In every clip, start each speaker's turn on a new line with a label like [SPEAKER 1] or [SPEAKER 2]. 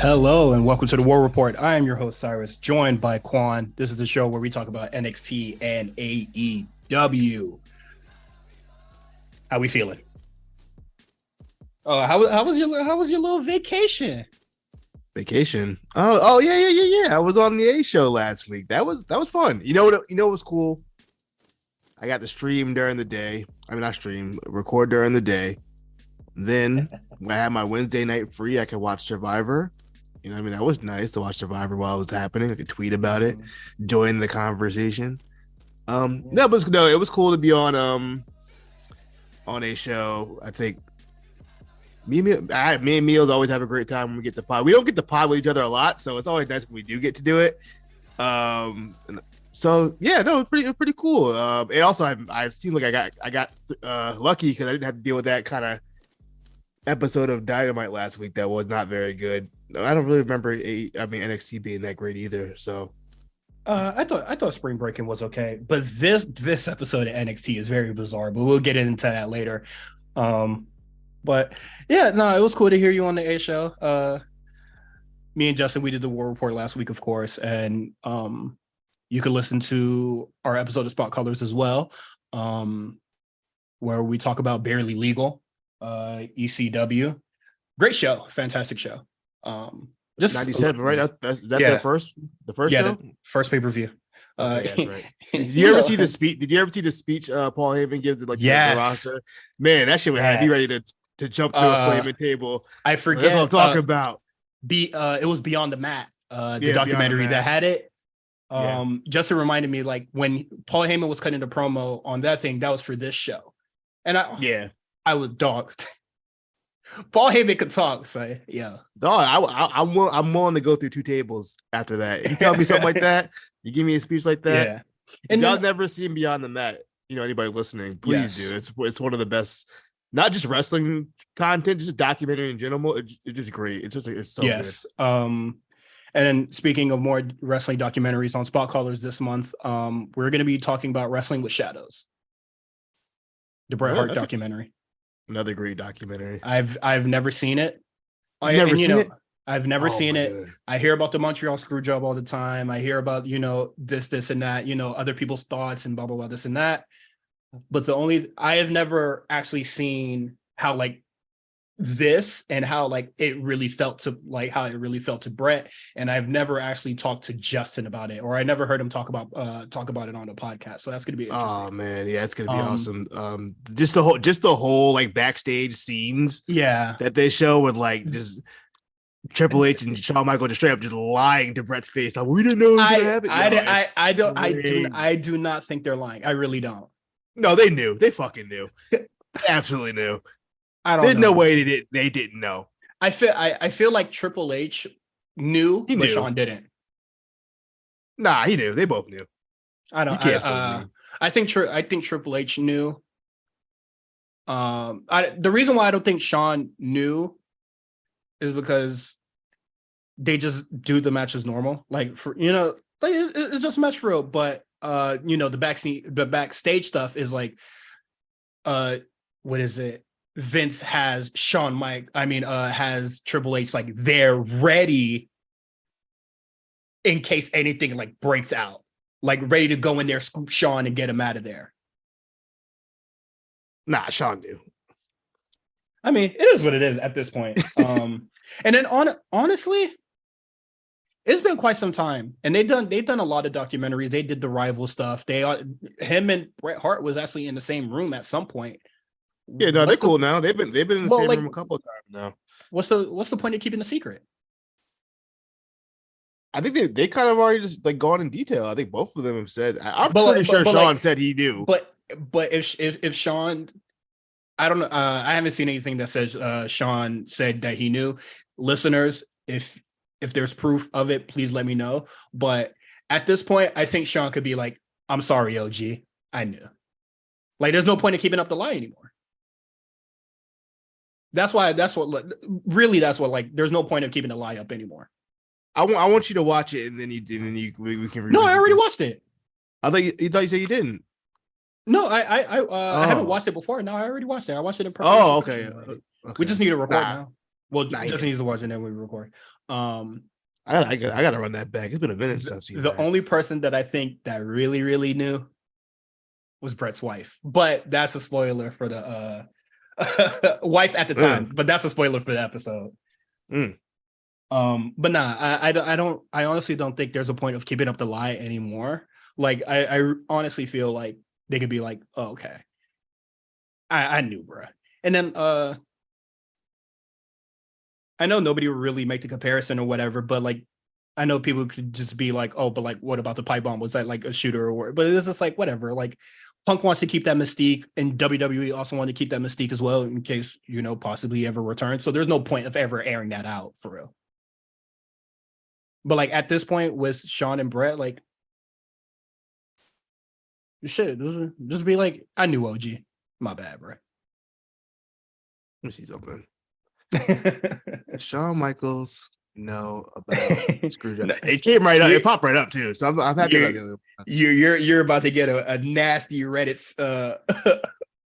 [SPEAKER 1] Hello and welcome to the War Report. I am your host Cyrus, joined by Quan. This is the show where we talk about NXT and AEW. How we feeling? How was your little vacation?
[SPEAKER 2] Vacation. Oh yeah. I was on the A show last week. That was fun. You know what was cool? I got to stream during the day. I mean, not stream, record during the day. Then when I had my Wednesday night free, I could watch Survivor. You know what I mean? That was nice to watch Survivor while it was happening. I could tweet about it, join the conversation. It was cool to be on a show. I think me and Meals always have a great time when we get to pod. We don't get to pod with each other a lot, so it's always nice when we do get to do it. So yeah, no, it's pretty cool. And also I seem like I got lucky because I didn't have to deal with that kind of episode of Dynamite last week that was not very good. I don't really remember NXT being that great either. So
[SPEAKER 1] I thought Spring Breaking was okay, but this episode of NXT is very bizarre. But we'll get into that later. But yeah, no, it was cool to hear you on the A show. Me and Justin, we did the War Report last week, of course, and you could listen to our episode of Spot Colors as well, where we talk about Barely Legal, ECW. Great show, fantastic show.
[SPEAKER 2] Just 97, right? That's the first show?
[SPEAKER 1] First pay-per-view.
[SPEAKER 2] That's right. Did you ever see the speech? Did you ever see the speech Paul Heyman gives? The roster? Man, that shit would have me ready to jump through a flaming table.
[SPEAKER 1] I forget.
[SPEAKER 2] That's what I'm talking about.
[SPEAKER 1] It was Beyond the Mat, the documentary that had it. Justin reminded me, like, when Paul Heyman was cutting the promo on that thing, that was for this show. And I was dogged. Paul Heyman could talk, so yeah.
[SPEAKER 2] No, I'm willing to go through two tables after that. You tell me something like that, you give me a speech like that. Yeah. And y'all never seen Beyond the Mat. You know, anybody listening, please do. It's one of the best, not just wrestling content, just documentary in general. It's just great. It's so good.
[SPEAKER 1] And then speaking of more wrestling documentaries on Spot Callers this month, we're going to be talking about Wrestling with Shadows, the Bret Hart documentary.
[SPEAKER 2] Another great documentary.
[SPEAKER 1] I've never seen it. I've never seen it. God. I hear about the Montreal Screwjob all the time. I hear about, this and that, other people's thoughts and blah, blah, blah, this and that. But I have never actually seen how, like, this and how, like, it really felt to Bret. And I've never actually talked to Justin about it, or I never heard him talk about it on the podcast. So that's going to be interesting.
[SPEAKER 2] Oh man. Yeah. It's going to be awesome. Just the whole like backstage scenes that they show with like just Triple H and Shawn Michaels just straight up just lying to Bret's face. Like, we didn't know it was going to happen.
[SPEAKER 1] I do not think they're lying. I really don't.
[SPEAKER 2] No, they knew. They fucking knew. Absolutely knew. There's no way they didn't know.
[SPEAKER 1] I feel like Triple H knew, but Shawn didn't.
[SPEAKER 2] Nah, he knew. They both knew.
[SPEAKER 1] I think Triple H knew. The reason why I don't think Shawn knew is because they just do the match as normal. Like, for it's just a match for real. But the backstage stuff is like, what is it? Vince has has Triple H like there ready in case anything like breaks out, like ready to go in there, scoop Shawn and get him out of there.
[SPEAKER 2] Nah, Shawn knew.
[SPEAKER 1] I mean, it is what it is at this point. And then honestly, it's been quite some time, and they've done a lot of documentaries. They did the rival stuff. Him and Bret Hart was actually in the same room at some point.
[SPEAKER 2] Yeah, no, they're cool now. They've been in the same room a couple of times now.
[SPEAKER 1] What's the point of keeping the secret?
[SPEAKER 2] I think they kind of already just like gone in detail. I think both of them have said. I'm pretty sure Shawn said he knew.
[SPEAKER 1] But if Shawn, I don't know. I haven't seen anything that says Shawn said that he knew. Listeners, if there's proof of it, please let me know. But at this point, I think Shawn could be like, "I'm sorry, OG, I knew." Like, there's no point in keeping up the lie anymore. That's what like, there's no point of keeping the lie up anymore.
[SPEAKER 2] I want you to watch it, and then we can.
[SPEAKER 1] No, I already watched it.
[SPEAKER 2] I thought you said you didn't.
[SPEAKER 1] No, I haven't watched it before. No, I already watched it. I watched it in person.
[SPEAKER 2] Oh, okay.
[SPEAKER 1] We just need to record now. Well,
[SPEAKER 2] Nah,
[SPEAKER 1] Justin needs to watch it, and then we record.
[SPEAKER 2] I gotta run that back. It's been a minute since I've seen
[SPEAKER 1] The
[SPEAKER 2] that.
[SPEAKER 1] only person that I think that really, really knew was Brett's wife, but that's a spoiler for the wife at the time. But that's a spoiler for the episode. But nah, I honestly don't think there's a point of keeping up the lie anymore. Like, I honestly feel like they could be like, oh, okay, I knew, bro. And then I know nobody would really make the comparison or whatever, but like, I know people could just be like, oh, but like, what about the pipe bomb? Was that like a shooter or what? But it's just like, whatever. Like, Punk wants to keep that mystique, and WWE also wanted to keep that mystique as well in case, possibly ever return. So there's no point of ever airing that out for real. But like at this point with Sean and Brett, like, shit, just be like, I knew OG. My bad, bro.
[SPEAKER 2] Let me see something. Shawn Michaels know about Screwdriver. It came right up. It popped right up too. So I'm happy about it.
[SPEAKER 1] You're about to get a nasty Reddit a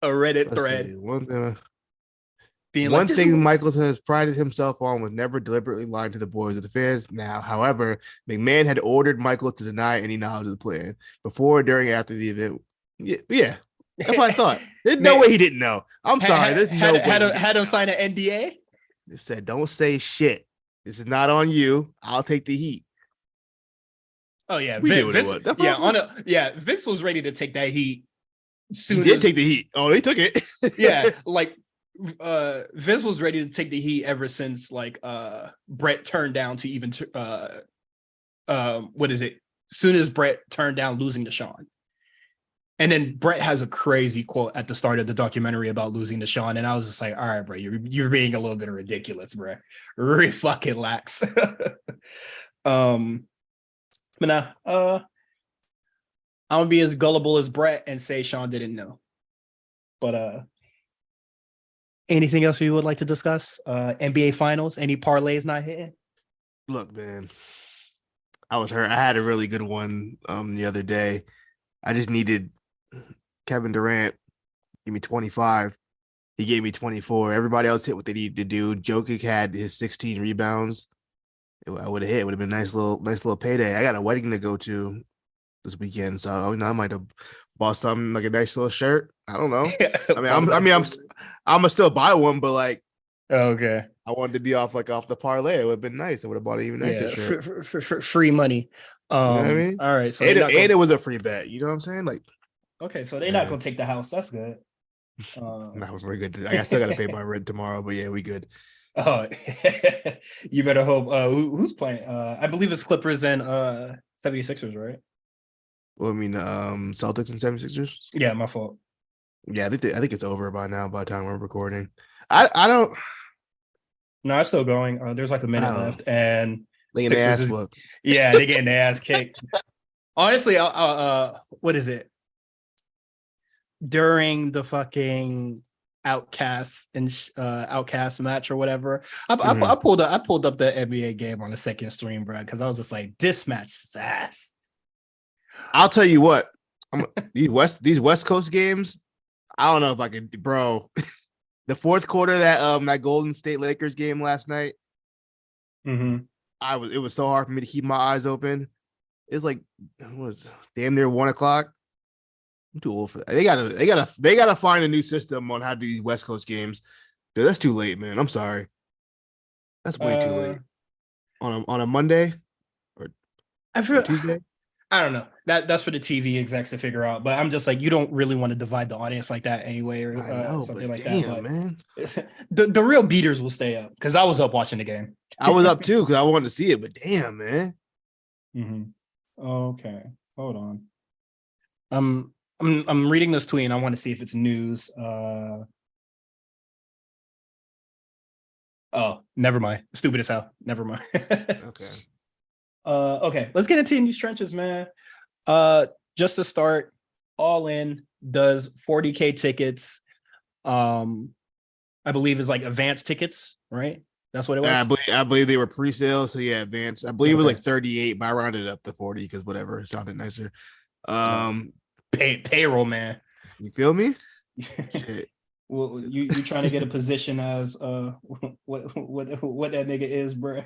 [SPEAKER 1] Reddit thread.
[SPEAKER 2] One thing Michaels has prided himself on was never deliberately lying to the boys of the fans. Now, however, McMahon had ordered Michaels to deny any knowledge of the plan before, during, after the event. Yeah. That's what I thought. There's no way he didn't know. I'm sorry. There's no way.
[SPEAKER 1] Had him sign an NDA?
[SPEAKER 2] They said, don't say shit. This is not on you. I'll take the heat.
[SPEAKER 1] Oh, yeah. Vince was ready to take that heat.
[SPEAKER 2] He did take the heat. Oh, he took it.
[SPEAKER 1] Yeah, like Vince was ready to take the heat ever since like Brett turned down to even what is it? Soon as Brett turned down losing to Shawn. And then Brett has a crazy quote at the start of the documentary about losing to Shawn, and I was just like, all right, bro, you're being a little bit ridiculous, bro. Really fucking lax. But nah, I'm gonna be as gullible as Brett and say Shawn didn't know. But anything else you would like to discuss? NBA Finals, any parlays not hitting?
[SPEAKER 2] Look, man, I was hurt. I had a really good one the other day. I just needed Kevin Durant give me 25. He gave me 24. Everybody else hit what they needed to do. Jokic had his 16 rebounds. I would have hit. It would have been a nice little payday. I got a wedding to go to this weekend, so I might have bought something like a nice little shirt. I don't know. I'm gonna still buy one, but like,
[SPEAKER 1] okay,
[SPEAKER 2] I wanted to be off the parlay. It would have been nice. I would have bought an even nicer shirt.
[SPEAKER 1] For free money.
[SPEAKER 2] You know what I mean?
[SPEAKER 1] All right, so
[SPEAKER 2] it was a free bet. You know what I'm saying? Like,
[SPEAKER 1] okay, so they're not gonna take the house. That's good.
[SPEAKER 2] That was very good. I still got to pay my rent tomorrow, but yeah, we good.
[SPEAKER 1] Oh, you better hope. Who's playing? I believe it's Clippers and 76ers, right?
[SPEAKER 2] Well, I mean, Celtics and 76ers.
[SPEAKER 1] Yeah, my fault.
[SPEAKER 2] Yeah, I think it's over by now. By the time we're recording, I don't.
[SPEAKER 1] No, it's still going. There's like a minute left, and
[SPEAKER 2] they getting their ass whooped.
[SPEAKER 1] Yeah, they're getting their ass kicked. Honestly, what is it? During the fucking Outcast match or whatever, I pulled up the NBA game on the second stream, bro, because I was just like, this match is ass.
[SPEAKER 2] I'll tell you what, these West Coast games, I don't know if I can, bro. The fourth quarter that Golden State Lakers game last night, it was so hard for me to keep my eyes open. It's like damn near 1:00. I'm too old for that. They gotta find a new system on how to do these West Coast games. Dude, that's too late, man. I'm sorry. That's way too late. On a Monday or Tuesday.
[SPEAKER 1] I don't know. That's for the TV execs to figure out. But I'm just like, you don't really want to divide the audience like that anyway, or something like that. But man, the real beaters will stay up because I was up watching the game.
[SPEAKER 2] I was up too because I wanted to see it. But damn, man.
[SPEAKER 1] Okay, hold on. I'm reading this tweet and I want to see if it's news. Oh, never mind. Stupid as hell. Never mind.
[SPEAKER 2] Okay.
[SPEAKER 1] Okay, let's get into these trenches, man. Just to start, All In does 40K tickets. I believe is like advanced tickets, right? That's what it was.
[SPEAKER 2] I believe they were pre-sale, so yeah, advanced. I believe it was like 38, but I rounded it up to 40 because whatever, it sounded nicer.
[SPEAKER 1] Payroll, man.
[SPEAKER 2] You feel me? Shit.
[SPEAKER 1] Well, you trying to get a position as what that nigga is, bro?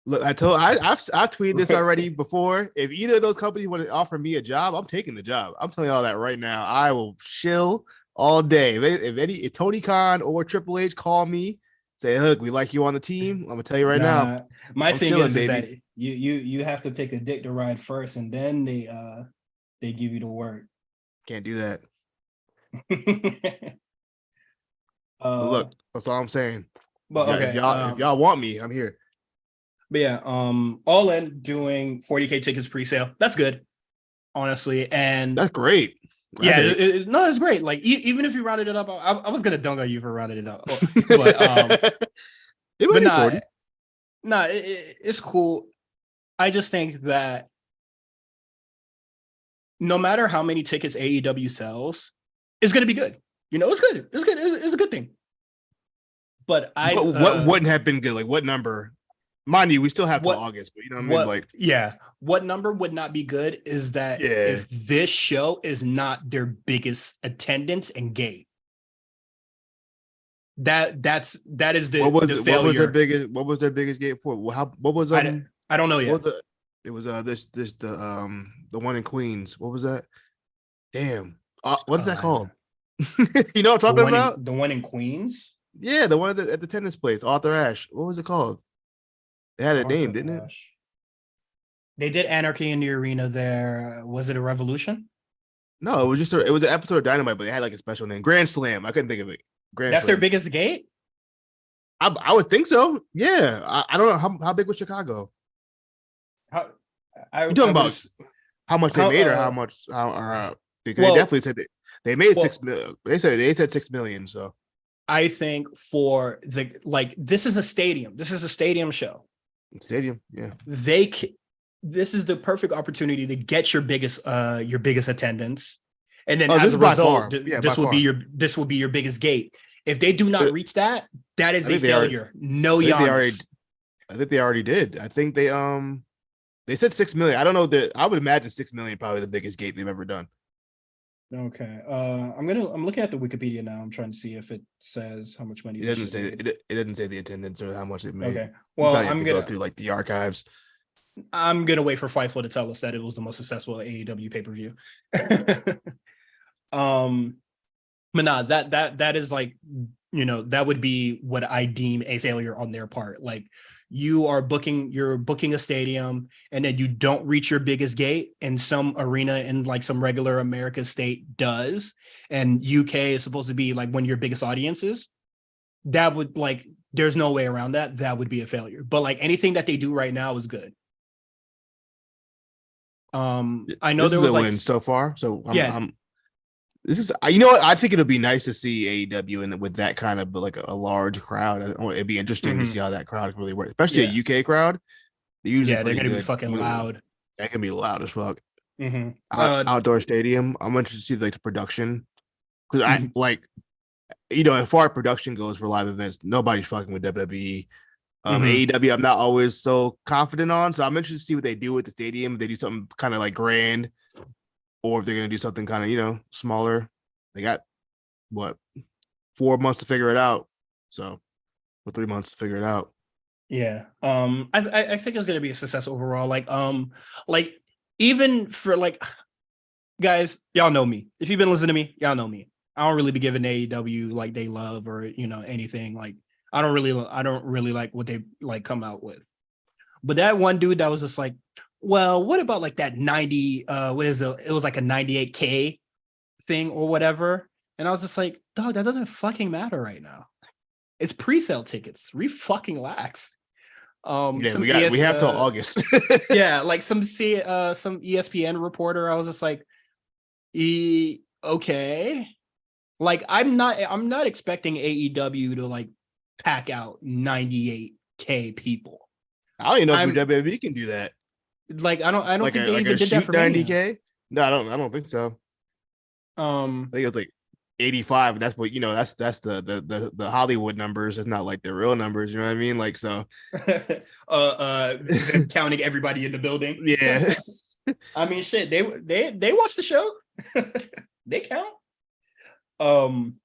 [SPEAKER 2] Look, I've tweeted this already before. If either of those companies want to offer me a job, I'm taking the job. I'm telling y'all that right now. I will chill all day. If Tony Khan or Triple H call me, say, look, we like you on the team. I'm gonna tell you right now,
[SPEAKER 1] Nah, my
[SPEAKER 2] I'm
[SPEAKER 1] thing
[SPEAKER 2] chilling,
[SPEAKER 1] is that
[SPEAKER 2] baby.
[SPEAKER 1] you have to pick a dick to ride first, and then they give you the work.
[SPEAKER 2] Can't do that. But
[SPEAKER 1] uh,
[SPEAKER 2] look, that's all I'm saying.
[SPEAKER 1] but okay,
[SPEAKER 2] If y'all want me, I'm here.
[SPEAKER 1] but yeah, All In doing 40K tickets pre-sale. That's good, honestly, and
[SPEAKER 2] That's great. I
[SPEAKER 1] yeah,
[SPEAKER 2] think.
[SPEAKER 1] no, it's great. Like even if you rounded it up, I was gonna dunk on you for rounding it up, but
[SPEAKER 2] It might
[SPEAKER 1] but
[SPEAKER 2] be 40.
[SPEAKER 1] it's cool. I just think that no matter how many tickets AEW sells, it's gonna be good. You know, it's good. It's good. It's a good thing. But
[SPEAKER 2] What wouldn't have been good? Like what number? Mind you, we still have till
[SPEAKER 1] what
[SPEAKER 2] August, but you know what I mean? Like,
[SPEAKER 1] yeah, what number would not be good is that
[SPEAKER 2] yeah.
[SPEAKER 1] if this show is not their biggest attendance and gate, that is the
[SPEAKER 2] What was their
[SPEAKER 1] failure.
[SPEAKER 2] biggest game for? What was
[SPEAKER 1] I don't know
[SPEAKER 2] what
[SPEAKER 1] yet.
[SPEAKER 2] was it was this the one in Queens. What was that? Damn. What is that
[SPEAKER 1] Uh,
[SPEAKER 2] called? You know what I'm talking about?
[SPEAKER 1] the one in Queens.
[SPEAKER 2] Yeah, the one at the tennis place, Arthur Ashe. What was it called? They had a name,
[SPEAKER 1] Arthur
[SPEAKER 2] didn't it?
[SPEAKER 1] Ashe. They did Anarchy in the Arena there. Was it a Revolution?
[SPEAKER 2] No, it was just it was an episode of Dynamite, but they had like a special name. Grand Slam. I couldn't think of it. Grand
[SPEAKER 1] That's their
[SPEAKER 2] Slam.
[SPEAKER 1] biggest gate.
[SPEAKER 2] I would think so. Yeah. I don't know how big was Chicago.
[SPEAKER 1] How
[SPEAKER 2] You
[SPEAKER 1] I
[SPEAKER 2] talking
[SPEAKER 1] would
[SPEAKER 2] about how much they
[SPEAKER 1] how
[SPEAKER 2] made or how much how because they
[SPEAKER 1] well
[SPEAKER 2] definitely said they made
[SPEAKER 1] well
[SPEAKER 2] 6 million. They said 6 million. So
[SPEAKER 1] I think for the like this is a stadium. This is a stadium show.
[SPEAKER 2] stadium, yeah.
[SPEAKER 1] This is the perfect opportunity to get your biggest attendance, and then
[SPEAKER 2] Oh, this
[SPEAKER 1] as
[SPEAKER 2] is
[SPEAKER 1] a
[SPEAKER 2] by
[SPEAKER 1] result,
[SPEAKER 2] far. Yeah, by far.
[SPEAKER 1] this will be your biggest gate. If they do
[SPEAKER 2] Uh,
[SPEAKER 1] not reach that, that is
[SPEAKER 2] I
[SPEAKER 1] a
[SPEAKER 2] think they already.
[SPEAKER 1] failure. No
[SPEAKER 2] I think they already.
[SPEAKER 1] Giannis.
[SPEAKER 2] I think they already did. I think they said 6 million. I don't know that. I would imagine 6 million probably the biggest gate they've ever done.
[SPEAKER 1] Okay. I'm looking at the Wikipedia now. I'm trying to see if it says how much money
[SPEAKER 2] It
[SPEAKER 1] this
[SPEAKER 2] doesn't
[SPEAKER 1] shit
[SPEAKER 2] say
[SPEAKER 1] made.
[SPEAKER 2] it doesn't say the attendance or how much it made.
[SPEAKER 1] Okay.
[SPEAKER 2] You
[SPEAKER 1] Well,
[SPEAKER 2] probably have to go through like the archives.
[SPEAKER 1] I'm gonna wait for Fightful to tell us that it was the most successful AEW pay-per-view. um but nah, that is like, you know, that would be what I deem a failure on their part. Like you're booking a stadium and then you don't reach your biggest gate, and some arena in like some regular America state does, and UK is supposed to be like one of your biggest audiences. That would like there's no way around that. That would be a failure. But like anything that they do right now is good. I know
[SPEAKER 2] This
[SPEAKER 1] there
[SPEAKER 2] is
[SPEAKER 1] was
[SPEAKER 2] a
[SPEAKER 1] like
[SPEAKER 2] win so far. So
[SPEAKER 1] yeah.
[SPEAKER 2] I'm this is you know what, I think it'll be nice to see AEW and with that kind of like a large crowd. It'd be interesting to see how that crowd really works, especially
[SPEAKER 1] Yeah.
[SPEAKER 2] a UK crowd. They're usually
[SPEAKER 1] Yeah, they're
[SPEAKER 2] pretty
[SPEAKER 1] gonna be
[SPEAKER 2] good.
[SPEAKER 1] fucking loud.
[SPEAKER 2] That can be loud as fuck.
[SPEAKER 1] Mm-hmm.
[SPEAKER 2] Outdoor stadium. I'm interested to see like the production because I
[SPEAKER 1] Mhm.
[SPEAKER 2] like as far as production goes for live events, nobody's fucking with WWE.
[SPEAKER 1] Mhm.
[SPEAKER 2] AEW, I'm not always so confident on, so I'm interested to see what they do with the stadium. If they do something kind of like grand, or if they're gonna do something kind of smaller. They got what 4 months to figure it out, so or 3 months to figure it out.
[SPEAKER 1] Yeah. I think it's gonna be a success overall. Like even for like guys, y'all know me. If you've been listening to me, y'all know me. I don't really be giving AEW like they love or anything. Like I don't really like what they like come out with. But that one dude that was just like, well, what about like that 90 what is it? It was like a 98K thing or whatever. And I was just like, dog, that doesn't fucking matter right now. It's pre-sale tickets. Fucking lax.
[SPEAKER 2] Yeah,
[SPEAKER 1] Some
[SPEAKER 2] we have till August.
[SPEAKER 1] yeah, like some ESPN reporter. I was just like, okay. Like I'm not expecting AEW to like pack out 98K people.
[SPEAKER 2] I don't even know if
[SPEAKER 1] I'm
[SPEAKER 2] WWE can do that.
[SPEAKER 1] like I don't
[SPEAKER 2] Like
[SPEAKER 1] think they
[SPEAKER 2] a
[SPEAKER 1] even did that
[SPEAKER 2] shoot
[SPEAKER 1] for Mania.
[SPEAKER 2] 90K. No, I don't think so. I
[SPEAKER 1] Um
[SPEAKER 2] think it was like 85. And that's what that's the Hollywood numbers. It's not like the real numbers. You know what I mean? Like so.
[SPEAKER 1] them counting everybody in the building.
[SPEAKER 2] Yeah.
[SPEAKER 1] I mean shit, they watch the show. They count. Um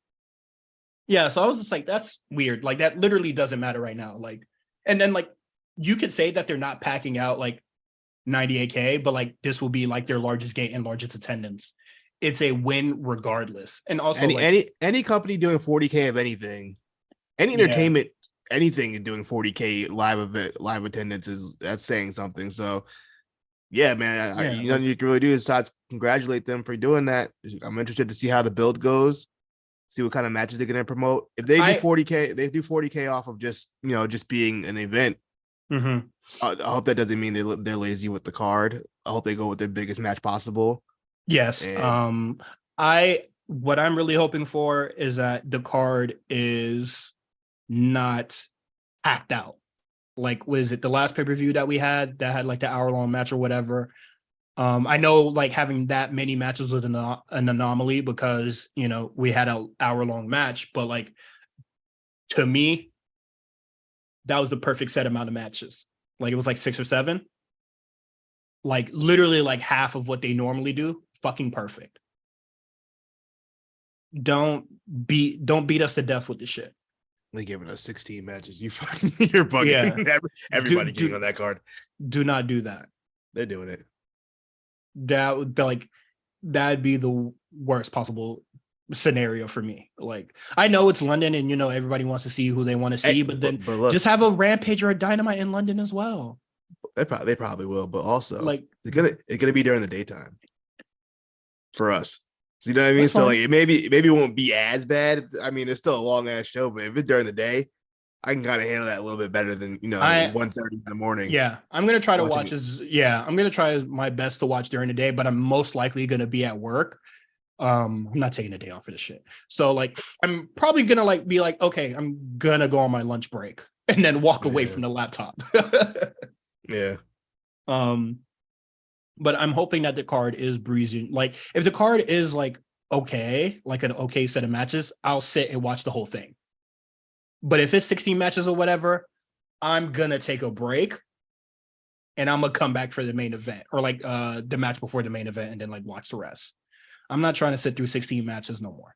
[SPEAKER 1] Yeah, so I was just like, that's weird. Like that literally doesn't matter right now. Like, and then like you could say that they're not packing out like 98K, but like this will be like their largest gate and largest attendance. It's a win regardless. And also
[SPEAKER 2] Any
[SPEAKER 1] like,
[SPEAKER 2] any company doing 40K of anything, any
[SPEAKER 1] yeah,
[SPEAKER 2] entertainment, anything doing 40K live attendance that's saying something. So yeah, man,
[SPEAKER 1] yeah,
[SPEAKER 2] you know
[SPEAKER 1] like
[SPEAKER 2] you can really do besides congratulate them for doing that. I'm interested to see how the build goes, see what kind of matches they're gonna promote. If they do
[SPEAKER 1] I
[SPEAKER 2] 40K, they do 40K off of just just being an event.
[SPEAKER 1] mhm.
[SPEAKER 2] I hope that doesn't mean they're lazy with the card. I hope they go with their biggest match possible.
[SPEAKER 1] Yes.
[SPEAKER 2] And
[SPEAKER 1] I what I'm really hoping for is that the card is not packed out. Like, was it the last pay-per-view that we had that had like the hour-long match or whatever? I know like having that many matches was an anomaly because we had an hour-long match, but like to me, that was the perfect set amount of matches. Like it was like 6 or 7. Like literally like half of what they normally do. Fucking perfect. Don't beat us to death with the shit.
[SPEAKER 2] they giving us 16 matches. You're
[SPEAKER 1] Yeah.
[SPEAKER 2] bugging.
[SPEAKER 1] Do
[SPEAKER 2] Everybody getting
[SPEAKER 1] do
[SPEAKER 2] on that card.
[SPEAKER 1] do not do that.
[SPEAKER 2] They're doing it.
[SPEAKER 1] That would be like that'd be the worst possible scenario for me. Like I know it's London and everybody wants to see who they want to see, but then
[SPEAKER 2] But look,
[SPEAKER 1] just have a Rampage or a Dynamite in London as well.
[SPEAKER 2] they probably will. But also,
[SPEAKER 1] Like
[SPEAKER 2] it's gonna be during the daytime for us. So you know what I mean?
[SPEAKER 1] that's
[SPEAKER 2] So like
[SPEAKER 1] fine.
[SPEAKER 2] maybe it won't be as bad. I mean, it's still a long ass show, but if it's during the day, I can kind of handle that a little bit better than
[SPEAKER 1] I
[SPEAKER 2] 1:30 in the morning
[SPEAKER 1] Yeah, I'm gonna try to
[SPEAKER 2] watching
[SPEAKER 1] watch
[SPEAKER 2] it.
[SPEAKER 1] I'm gonna try my best to watch during the day, but I'm most likely gonna be at work. I'm not taking a day off for this shit. So like I'm probably gonna like be like, okay, I'm gonna go on my lunch break and then walk away
[SPEAKER 2] Yeah,
[SPEAKER 1] from the laptop.
[SPEAKER 2] yeah.
[SPEAKER 1] um, but I'm hoping that the card is breezy. Like if the card is like okay, like an okay set of matches, I'll sit and watch the whole thing. But if it's 16 matches or whatever, I'm gonna take a break and I'm gonna come back for the main event or like the match before the main event and then like watch the rest. I'm not trying to sit through 16 matches no more.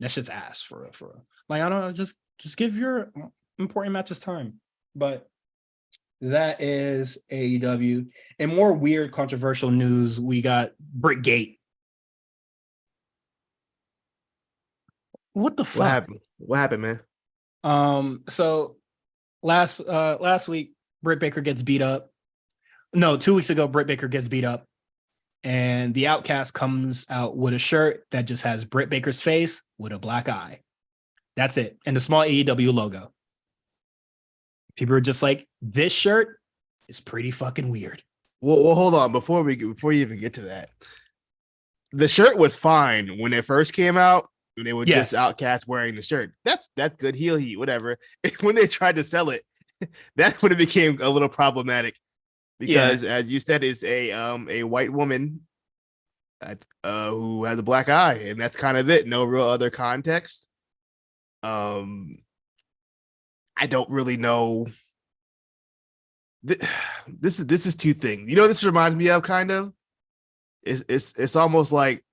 [SPEAKER 1] That shit's ass for real, for real. Like I don't know, just give your important matches time. But that is AEW. And more weird, controversial news, we got Brickgate. What the
[SPEAKER 2] What
[SPEAKER 1] fuck?
[SPEAKER 2] happened? What happened, man?
[SPEAKER 1] So last week, Britt Baker gets beat up. No, 2 weeks ago, Britt Baker gets beat up. And the Outcast comes out with a shirt that just has Britt Baker's face with a black eye. That's it. And the small AEW logo. People are just like, this shirt is pretty fucking weird.
[SPEAKER 2] Well, hold on before you even get to that. The shirt was fine when it first came out. When they were just
[SPEAKER 1] Yes.
[SPEAKER 2] Outcast wearing the shirt. That's good heel heat, whatever. When they tried to sell it, that's when it became a little problematic
[SPEAKER 1] Yeah.
[SPEAKER 2] because, as you said, it's a white woman who has a black eye, and that's kind of it. No real other context. I don't really know. This is two things. This reminds me of kind of. It's almost like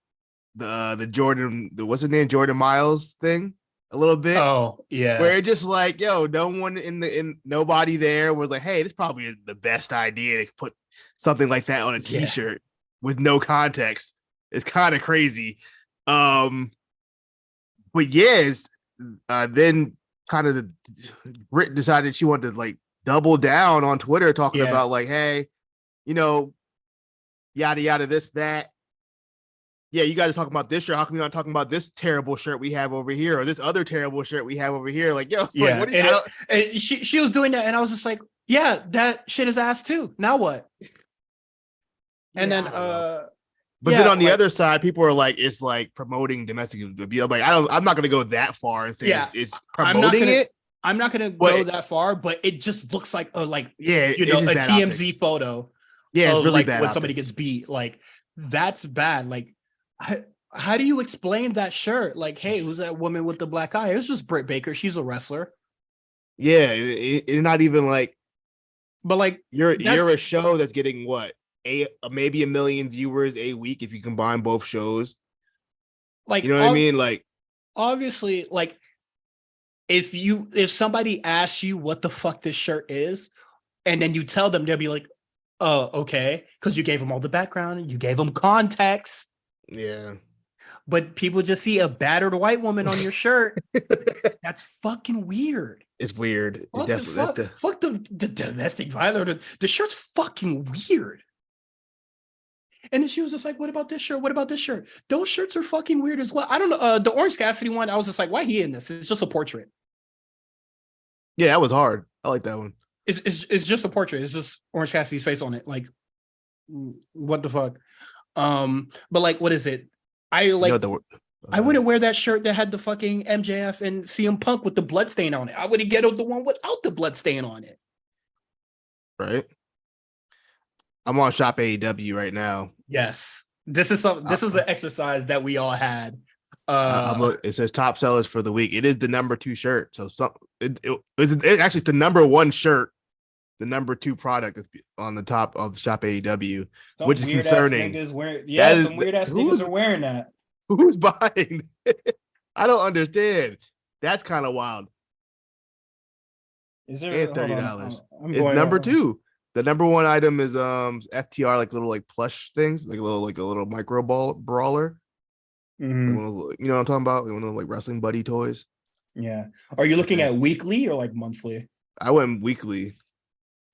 [SPEAKER 2] the Jordan, what's his name, Jordan Miles thing, a little bit,
[SPEAKER 1] Oh, yeah.
[SPEAKER 2] where it just like, yo, no one in nobody there was like, hey, this probably is the best idea to put something like that on a
[SPEAKER 1] Yeah.
[SPEAKER 2] t-shirt with no context. It's kind of crazy. But yes, then kind of Brit decided she wanted to like double down on Twitter talking
[SPEAKER 1] Yeah.
[SPEAKER 2] about like, hey, you know, yada yada, this, that. Yeah, you guys are talking about this shirt. How come you're not talking about this terrible shirt we have over here or this other terrible shirt we have over here? Like, yo, like,
[SPEAKER 1] Yeah.
[SPEAKER 2] what do you,
[SPEAKER 1] And
[SPEAKER 2] I don't,
[SPEAKER 1] she was doing that, and I was just like, yeah, that shit is ass too. Now what? And
[SPEAKER 2] yeah,
[SPEAKER 1] then
[SPEAKER 2] I don't know. But then
[SPEAKER 1] yeah,
[SPEAKER 2] on the
[SPEAKER 1] like
[SPEAKER 2] other side, people are like, it's like promoting domestic abuse. I'm like, I'm not gonna go that far and say
[SPEAKER 1] yeah,
[SPEAKER 2] it's
[SPEAKER 1] I'm not
[SPEAKER 2] promoting
[SPEAKER 1] gonna
[SPEAKER 2] it,
[SPEAKER 1] I'm not gonna go
[SPEAKER 2] but
[SPEAKER 1] that far, but it just looks like
[SPEAKER 2] yeah, it's
[SPEAKER 1] a
[SPEAKER 2] just bad
[SPEAKER 1] TMZ
[SPEAKER 2] optics.
[SPEAKER 1] photo
[SPEAKER 2] Yeah, it's
[SPEAKER 1] of
[SPEAKER 2] really
[SPEAKER 1] like
[SPEAKER 2] bad
[SPEAKER 1] when somebody
[SPEAKER 2] optics.
[SPEAKER 1] gets beat. Like that's bad. Like how do you explain that shirt? Like, hey, who's that woman with the black eye? It's just Britt Baker. She's a wrestler.
[SPEAKER 2] Yeah, it's not even like
[SPEAKER 1] But like
[SPEAKER 2] you're
[SPEAKER 1] that's
[SPEAKER 2] a show that's getting what maybe 1 million viewers a week if you combine both shows. You
[SPEAKER 1] like
[SPEAKER 2] know what I
[SPEAKER 1] all
[SPEAKER 2] mean? Like
[SPEAKER 1] obviously, like if somebody asks you what the fuck this shirt is, and then you tell them, they'll be like, "Oh, okay," because you gave them all the background, you gave them context.
[SPEAKER 2] Yeah.
[SPEAKER 1] But people just see a battered white woman on your shirt. That's fucking weird.
[SPEAKER 2] It's weird. It
[SPEAKER 1] Fuck the
[SPEAKER 2] definitely.
[SPEAKER 1] fuck the domestic violence. The shirt's fucking weird. And then she was just like, "What about this shirt? What about this shirt? Those shirts are fucking weird as well." I don't know. The Orange Cassidy one, I was just like, "Why he in this? It's just a portrait.
[SPEAKER 2] Yeah, that was hard. I like that one.
[SPEAKER 1] It's just a portrait. It's just Orange Cassidy's face on it. Like, what the fuck?" But like, what is it? I like.
[SPEAKER 2] You know
[SPEAKER 1] I wouldn't wear that shirt that had the fucking MJF and CM Punk with the blood stain on it. I would get the one without the blood stain on it.
[SPEAKER 2] right. I'm on Shop AEW right now.
[SPEAKER 1] Yes, this is an exercise that we all had.
[SPEAKER 2] It says top sellers for the week. It is the number 2 shirt. So it actually it's the number 1 shirt, the number 2 product that's on the top of Shop AEW, which is concerning.
[SPEAKER 1] Some weird ass niggas are wearing that.
[SPEAKER 2] Who's buying? I don't understand. That's kind of wild.
[SPEAKER 1] Is there
[SPEAKER 2] and $30? It's number 2. The number 1 item is FTR, like little like plush things, like a little micro brawler.
[SPEAKER 1] Mm-hmm.
[SPEAKER 2] You know what I'm talking about? One of like wrestling buddy toys.
[SPEAKER 1] Yeah. Are you looking at weekly or like monthly?
[SPEAKER 2] I went weekly.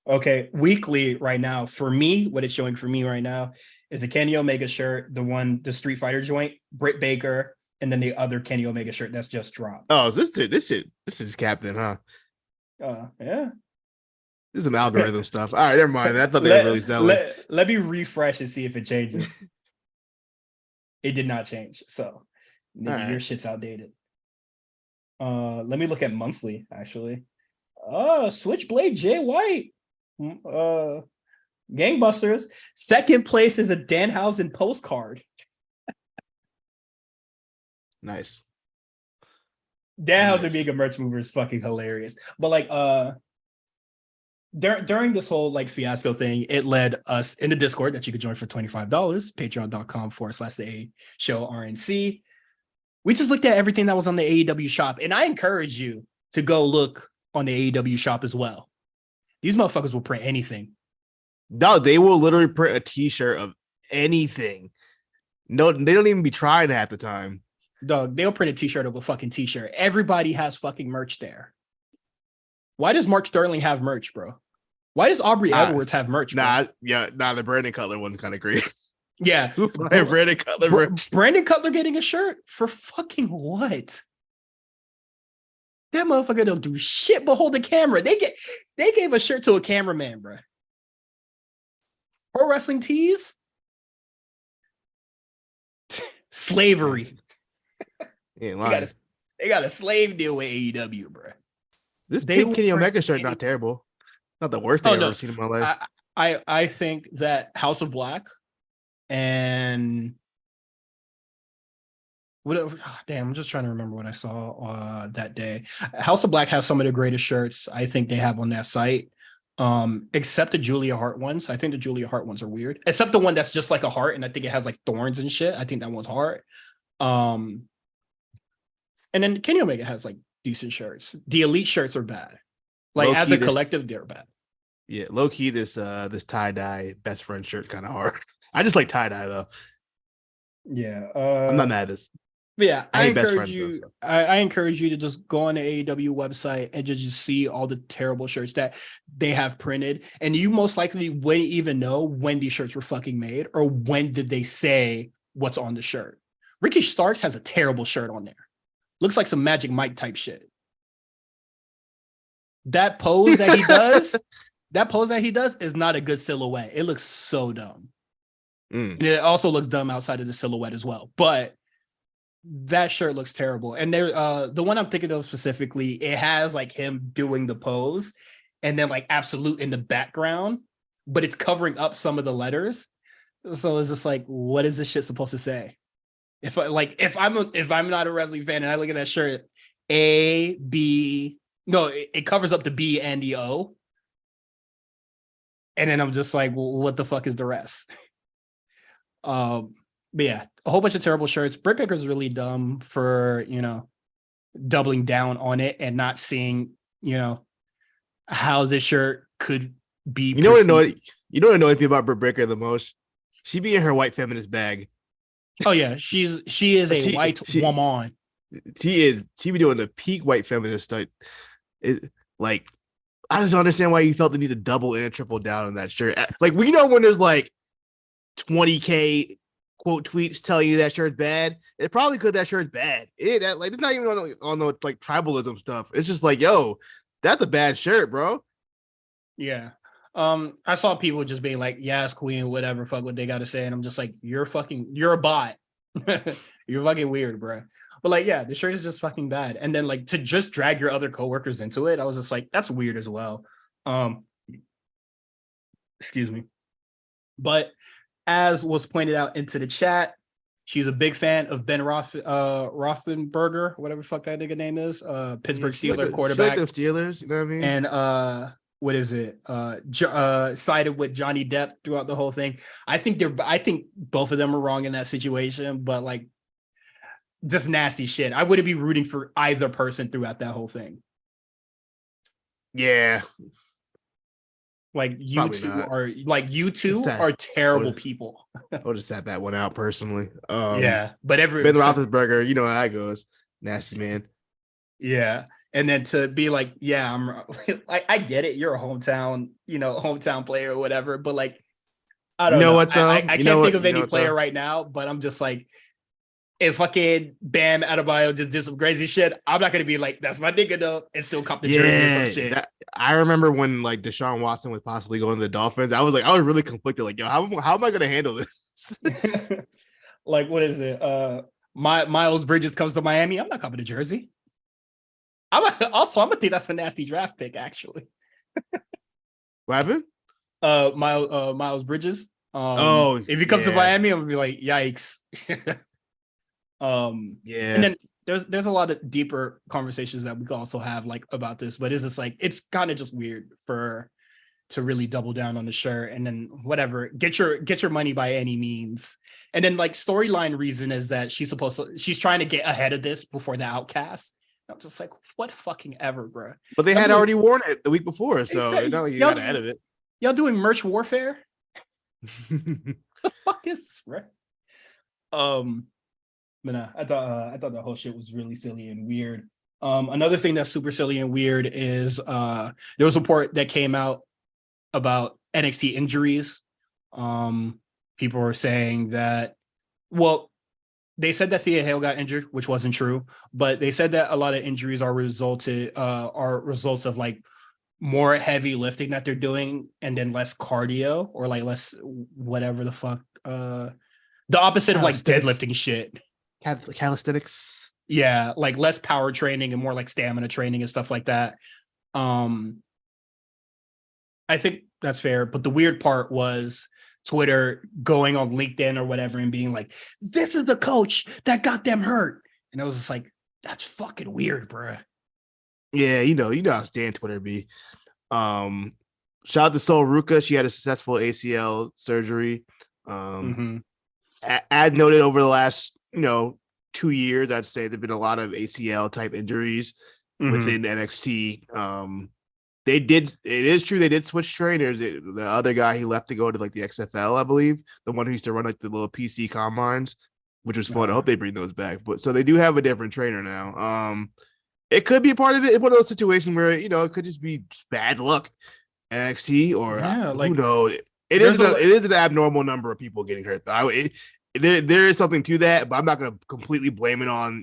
[SPEAKER 1] Okay, weekly right now. For me, what it's showing for me right now is the Kenny Omega shirt, the Street Fighter joint, Britt Baker, and then the other Kenny Omega shirt that's just dropped.
[SPEAKER 2] Oh, is this is Captain, huh?
[SPEAKER 1] Yeah.
[SPEAKER 2] This is some algorithm stuff. All right, never mind. I thought they were really selling.
[SPEAKER 1] Let me refresh and see if it changes. It did not change. So nigga, your shit's outdated. Let me look at monthly, actually. Switchblade Jay White. Gangbusters. Second place is a Danhausen postcard.
[SPEAKER 2] Nice.
[SPEAKER 1] Danhausen being a merch mover is fucking hilarious. But like during this whole like fiasco thing, it led us in the Discord that you could join for $25, patreon.com/the show RNC. We just looked at everything that was on the AEW shop, and I encourage you to go look on the AEW shop as well. These motherfuckers will print anything.
[SPEAKER 2] No, they will literally print a t-shirt of anything. No, they don't even be trying half the time.
[SPEAKER 1] Dog, they'll print a t-shirt of a fucking t-shirt. Everybody has fucking merch there. Why does Mark Sterling have merch, bro? Why does Aubrey Edwards have merch?
[SPEAKER 2] Bro? The Brandon Cutler one's kind of crazy.
[SPEAKER 1] Yeah.
[SPEAKER 2] Brandon Cutler merch.
[SPEAKER 1] Brandon Cutler getting a shirt for fucking what? That motherfucker don't do shit but hold the camera. They gave a shirt to a cameraman, bro. Pro Wrestling Tees? Slavery. They got a slave deal with AEW, bro.
[SPEAKER 2] This pink Kenny Omega shirt not terrible. Not the worst thing I've ever seen in my life.
[SPEAKER 1] I think that House of Black and whatever. Damn, I'm just trying to remember what I saw that day. House of Black has some of the greatest shirts I think they have on that site. Except the Julia Hart ones. I think the Julia Hart ones are weird. Except the one that's just like a heart, and I think it has like thorns and shit. I think that one's hard. And then Kenny Omega has like decent shirts. The Elite shirts are bad. Like low-key, as a collective, they're bad.
[SPEAKER 2] Yeah, low key, this tie-dye best friend shirt kind of hard. I just like tie-dye though.
[SPEAKER 1] Yeah.
[SPEAKER 2] I'm not mad at this.
[SPEAKER 1] Yeah, I encourage you. I encourage you to just go on the AEW website and just see all the terrible shirts that they have printed, and you most likely wouldn't even know when these shirts were fucking made or when did they say what's on the shirt. Ricky Starks has a terrible shirt on there. Looks like some Magic Mike type shit. That pose that he does, is not a good silhouette. It looks so dumb. And it also looks dumb outside of the silhouette as well. But that shirt looks terrible. And there, the one I'm thinking of specifically, it has like him doing the pose and then like Absolute in the background, but it's covering up some of the letters. So it's just like, what is this shit supposed to say? If I'm not a wrestling fan and I look at that shirt, it covers up the B and the O. And then I'm just like, well, what the fuck is the rest? But yeah, a whole bunch of terrible shirts. Britt Baker's really dumb for, doubling down on it and not seeing, how this shirt could be
[SPEAKER 2] You know what
[SPEAKER 1] perceived.
[SPEAKER 2] annoyed you know what annoys me about Britt Baker the most? She be in her white feminist bag.
[SPEAKER 1] Oh yeah, she is
[SPEAKER 2] Like
[SPEAKER 1] a white woman.
[SPEAKER 2] she be doing the peak white feminist stuff. It, like I just don't understand why you felt the need to double and triple down on that shirt. Like we know when there's like 20K quote tweets telling you that shirt's bad. It's probably because that shirt's bad. It's not even on the like tribalism stuff. It's just like, yo, that's a bad shirt, bro.
[SPEAKER 1] Yeah. I saw people just being like, yes, queen, whatever, fuck what they gotta say. And I'm just like, you're a bot. You're fucking weird, bro. But like, yeah, the shirt is just fucking bad. And then like to just drag your other coworkers into it, I was just like, that's weird as well. Um, excuse me. But as was pointed out into the chat, she's a big fan of Ben Roethlisberger, whatever the fuck that nigga name is, Pittsburgh Steelers quarterback.
[SPEAKER 2] She like the Steelers, you know what I mean?
[SPEAKER 1] And what is it? Sided with Johnny Depp throughout the whole thing. I think both of them are wrong in that situation, but like just nasty shit. I wouldn't be rooting for either person throughout that whole thing.
[SPEAKER 2] Yeah.
[SPEAKER 1] Like you two are terrible people.
[SPEAKER 2] I'll just sat that one out personally.
[SPEAKER 1] Yeah, but
[SPEAKER 2] Ben Roethlisberger, you know how that goes. Nasty man.
[SPEAKER 1] Yeah. And then to be like, yeah, I get it. You're a hometown player or whatever. But like, I don't know.
[SPEAKER 2] What though?
[SPEAKER 1] I can't think of any player right now, but I'm just like, if fucking Bam Adebayo just did some crazy shit, I'm not gonna be like, that's my nigga though, and still cop the jersey or some shit.
[SPEAKER 2] I remember when like Deshaun Watson was possibly going to the Dolphins. I was really conflicted. Like, yo, how am I gonna handle this?
[SPEAKER 1] Like, what is it? Miles Bridges comes to Miami. I'm not copping the jersey. I'm gonna think that's a nasty draft pick, actually.
[SPEAKER 2] What happened?
[SPEAKER 1] Miles Bridges. If he comes to Miami, I'm gonna be like, yikes.
[SPEAKER 2] Yeah.
[SPEAKER 1] And then there's a lot of deeper conversations that we could also have like about this, but it's just like it's kind of just weird to really double down on the shirt and then whatever, get your money by any means. And then like storyline reason is that she's trying to get ahead of this before the Outcast. I'm just like, what fucking ever, bro.
[SPEAKER 2] But they had already worn it the week before, so exactly. You got ahead of it.
[SPEAKER 1] Y'all doing merch warfare? The fuck is this, bro? But nah, I thought the whole shit was really silly and weird. Another thing that's super silly and weird is there was a report that came out about NXT injuries. People were saying that, well, they said that Thea Hale got injured, which wasn't true, but they said that a lot of injuries are results of like more heavy lifting that they're doing and then less cardio or like less whatever the fuck. The opposite of like deadlifting shit.
[SPEAKER 2] Calisthenics.
[SPEAKER 1] Yeah, like less power training and more like stamina training and stuff like that. I think that's fair, but the weird part was Twitter going on LinkedIn or whatever and being like, this is the coach that got them hurt. And I was just like, that's fucking weird, bro.
[SPEAKER 2] Yeah, you know how Stan Twitter be. Shout out to Sol Ruka. She had a successful ACL surgery. Ad noted over the last, 2 years, I'd say there've been a lot of ACL type injuries within NXT. It is true they did switch trainers. The other guy, he left to go to like the XFL, I believe, the one who used to run like the little PC combines, which was fun. I hope they bring those back. But so they do have a different trainer now. It could be a part of it. It's one of those situations where it could just be bad luck, NXT, or who knows. It is an abnormal number of people getting hurt. There is something to that, but I'm not going to completely blame it on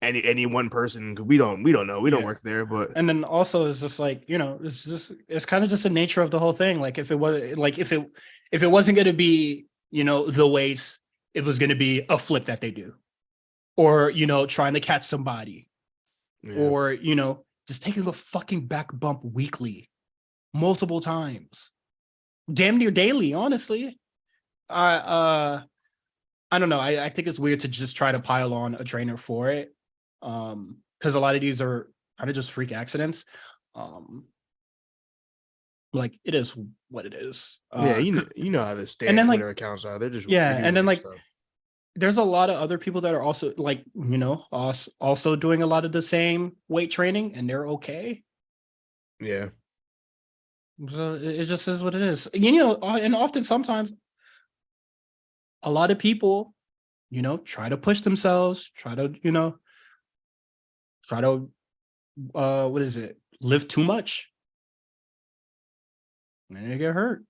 [SPEAKER 2] any one person because we don't know. We don't work there. But
[SPEAKER 1] and then also it's just like it's kind of just the nature of the whole thing. Like if it wasn't going to be the weights, it was going to be a flip that they do, or trying to catch somebody, or just taking a fucking back bump weekly, multiple times, damn near daily. Honestly, I don't know. I think it's weird to just try to pile on a trainer for it. Because a lot of these are kind of just freak accidents. Like it is what it is.
[SPEAKER 2] You know how the Twitter accounts are. They're just
[SPEAKER 1] and then like
[SPEAKER 2] stuff.
[SPEAKER 1] there's a lot of other people that are also like, also doing a lot of the same weight training, and they're okay.
[SPEAKER 2] Yeah.
[SPEAKER 1] So it just is what it is. And often sometimes a lot of people, try to push themselves, try to what is it? Lift too much, and they get hurt.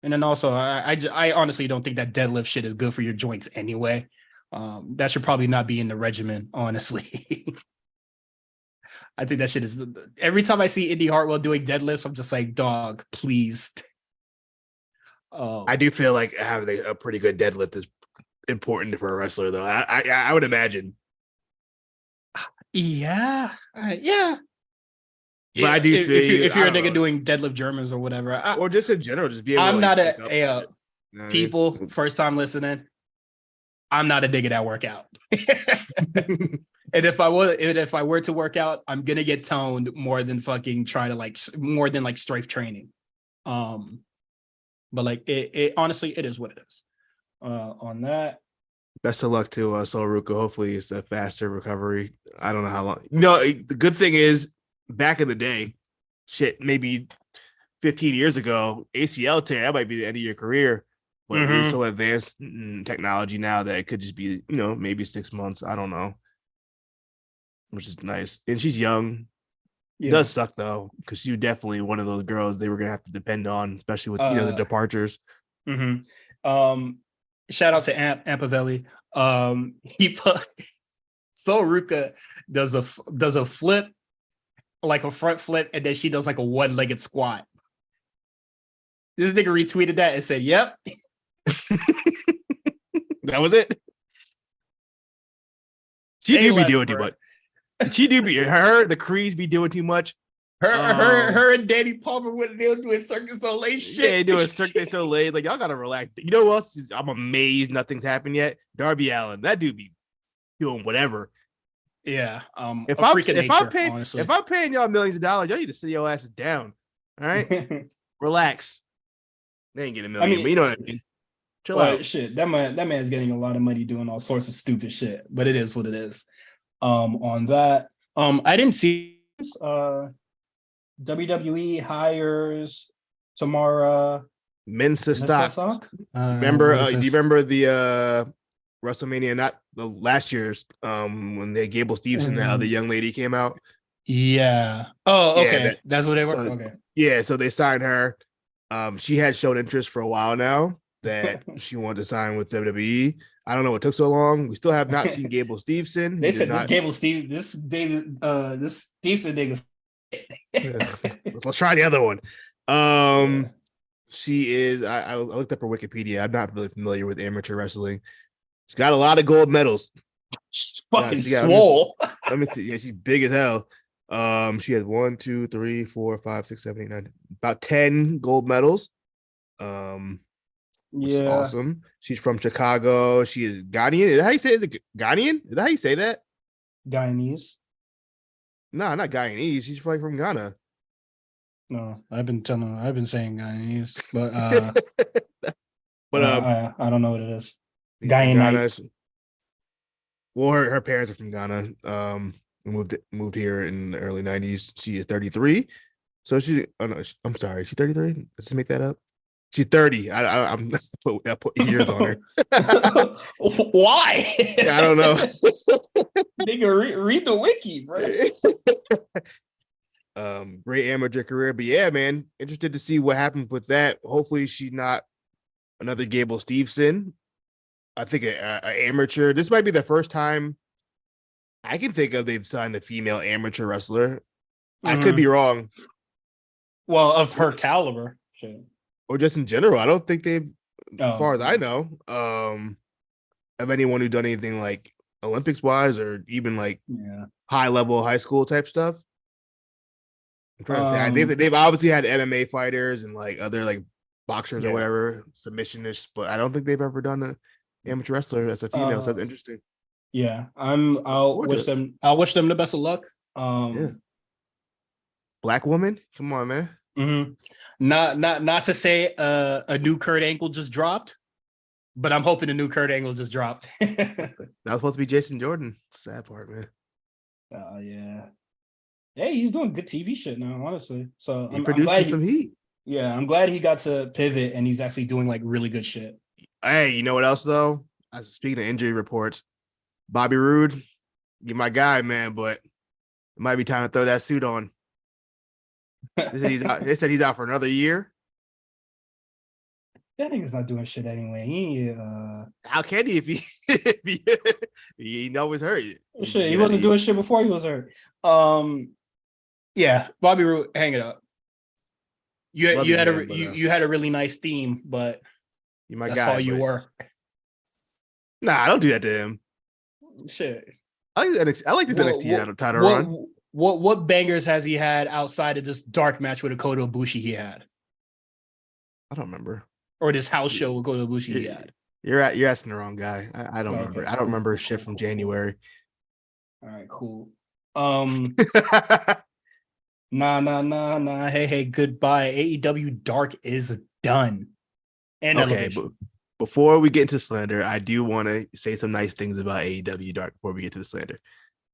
[SPEAKER 1] And then also, I honestly don't think that deadlift shit is good for your joints anyway. That should probably not be in the regimen, honestly. I think that shit is. Every time I see Indi Hartwell doing deadlifts, I'm just like, dog, please.
[SPEAKER 2] I do feel like having a pretty good deadlift is important for a wrestler, though. I would imagine.
[SPEAKER 1] Yeah, yeah.
[SPEAKER 2] But I do feel
[SPEAKER 1] if you're a nigga doing deadlift Germans or whatever,
[SPEAKER 2] or just in general, just be able.
[SPEAKER 1] I'm
[SPEAKER 2] to,
[SPEAKER 1] not
[SPEAKER 2] like,
[SPEAKER 1] a people first time listening. I'm not a nigga that work out. And if I were to work out, I'm gonna get toned more than fucking try to more than strength training. But like it honestly, it is what it is. On that.
[SPEAKER 2] Best of luck to Soruka. Hopefully it's a faster recovery. I don't know how long. The good thing is back in the day, shit, maybe 15 years ago, ACL tear, that might be the end of your career. But we're so advanced in technology now that it could just be, maybe 6 months. I don't know. Which is nice. And she's young. Yeah. It does suck though, because she's definitely one of those girls they were gonna have to depend on, especially with the departures.
[SPEAKER 1] Shout out to Ampavelli. He put Soruka does a flip, like a front flip, and then she does like a one-legged squat. This nigga retweeted that and said, "Yep."
[SPEAKER 2] That was it. She do be doing too much. She do be the Crees be doing too much.
[SPEAKER 1] Her and Danny Palmer when they were doing Cirque du Soleil shit.
[SPEAKER 2] Yeah, doing Cirque du Soleil. Like, y'all gotta relax. You know what else? I'm amazed nothing's happened yet. Darby Allin. That dude be doing whatever.
[SPEAKER 1] Yeah.
[SPEAKER 2] If I'm paying y'all millions of dollars, y'all need to sit your asses down. All right. Relax. They ain't getting a million, but you know what I mean. Chill out.
[SPEAKER 1] Shit. That man's getting a lot of money doing all sorts of stupid shit, but it is what it is. On that. I didn't see WWE hires Tamara
[SPEAKER 2] Mensa Stock. Remember? Do you remember the WrestleMania? Not the last year's. When the Gable Steveson, that other young lady came out.
[SPEAKER 1] Yeah. Oh, okay. Yeah, that's what they were. Okay.
[SPEAKER 2] Yeah. So they signed her. She had shown interest for a while now that she wanted to sign with WWE. I don't know what took so long. We still have not seen Gable Steveson.
[SPEAKER 1] They said this Steveson nigga.
[SPEAKER 2] Let's try the other one. She is. I looked up her Wikipedia. I'm not really familiar with amateur wrestling. She's got a lot of gold medals.
[SPEAKER 1] She's fucking swole.
[SPEAKER 2] Let me see. Yeah, she's big as hell. She has 1, 2, 3, 4, 5, 6, 7, 8, 9, about 10 gold medals. Which is awesome. She's from Chicago. She is Ghanaian. Is that how you say it? Is it Ghanaian? Is that how you say that?
[SPEAKER 1] Guyanese.
[SPEAKER 2] No, not Guyanese. She's like from Ghana.
[SPEAKER 1] No, I've been saying Guyanese, but I don't know what it is. Guyanese.
[SPEAKER 2] Well, her parents are from Ghana. Moved here in the early 90s. She is 33. So I'm sorry. She's 33. Let's just make that up. She's 30. I'm put years on her.
[SPEAKER 1] Why?
[SPEAKER 2] I don't know.
[SPEAKER 1] Nigga, read the wiki, bro.
[SPEAKER 2] Great amateur career, but yeah, man, interested to see what happens with that. Hopefully, she's not another Gable Steveson. I think an amateur. This might be the first time I can think of they've signed a female amateur wrestler. I could be wrong.
[SPEAKER 1] Well, of her caliber. Sure.
[SPEAKER 2] Or just in general. I don't think they've, as far as I know, of anyone who done anything like Olympics wise or even like high level high school type stuff. They've obviously had MMA fighters and like other like boxers or whatever, submissionists, but I don't think they've ever done an amateur wrestler as a female. So that's interesting.
[SPEAKER 1] Yeah, I'll wish them the best of luck.
[SPEAKER 2] Black woman, come on, man.
[SPEAKER 1] Mm-hmm. Not to say a new Kurt Angle just dropped, But I'm hoping the new Kurt Angle just dropped.
[SPEAKER 2] That was supposed to be Jason Jordan. Sad part, man.
[SPEAKER 1] Oh yeah. Hey, he's doing good TV shit now, honestly. So
[SPEAKER 2] He
[SPEAKER 1] I'm
[SPEAKER 2] produces
[SPEAKER 1] glad.
[SPEAKER 2] some heat.
[SPEAKER 1] Yeah, I'm glad he got to pivot and he's actually doing like really good shit.
[SPEAKER 2] Hey, you know what else though? Speaking of injury reports, Bobby Roode, you're my guy, man, but it might be time to throw that suit on. They said he's out. They said he's out for another year.
[SPEAKER 1] That nigga's not doing shit anyway. He
[SPEAKER 2] How can he if he knows hurt?
[SPEAKER 1] shit, he wasn't doing shit before he was hurt. Yeah, Bobby Roode, hang it up. You had a really nice theme, but
[SPEAKER 2] you
[SPEAKER 1] that's all you were.
[SPEAKER 2] Nah, I don't do that to him.
[SPEAKER 1] Shit.
[SPEAKER 2] I like this NXT title run.
[SPEAKER 1] What bangers has he had outside of this dark match with Kota Ibushi he had?
[SPEAKER 2] I don't remember.
[SPEAKER 1] Or this house show with Kota Ibushi he had.
[SPEAKER 2] You're asking the wrong guy. I don't remember.
[SPEAKER 1] Okay,
[SPEAKER 2] I don't remember shit from January.
[SPEAKER 1] All right, cool. Nah. Hey, goodbye. AEW Dark is done. And
[SPEAKER 2] okay, but before we get into slander, I do want to say some nice things about AEW Dark before we get to the slander.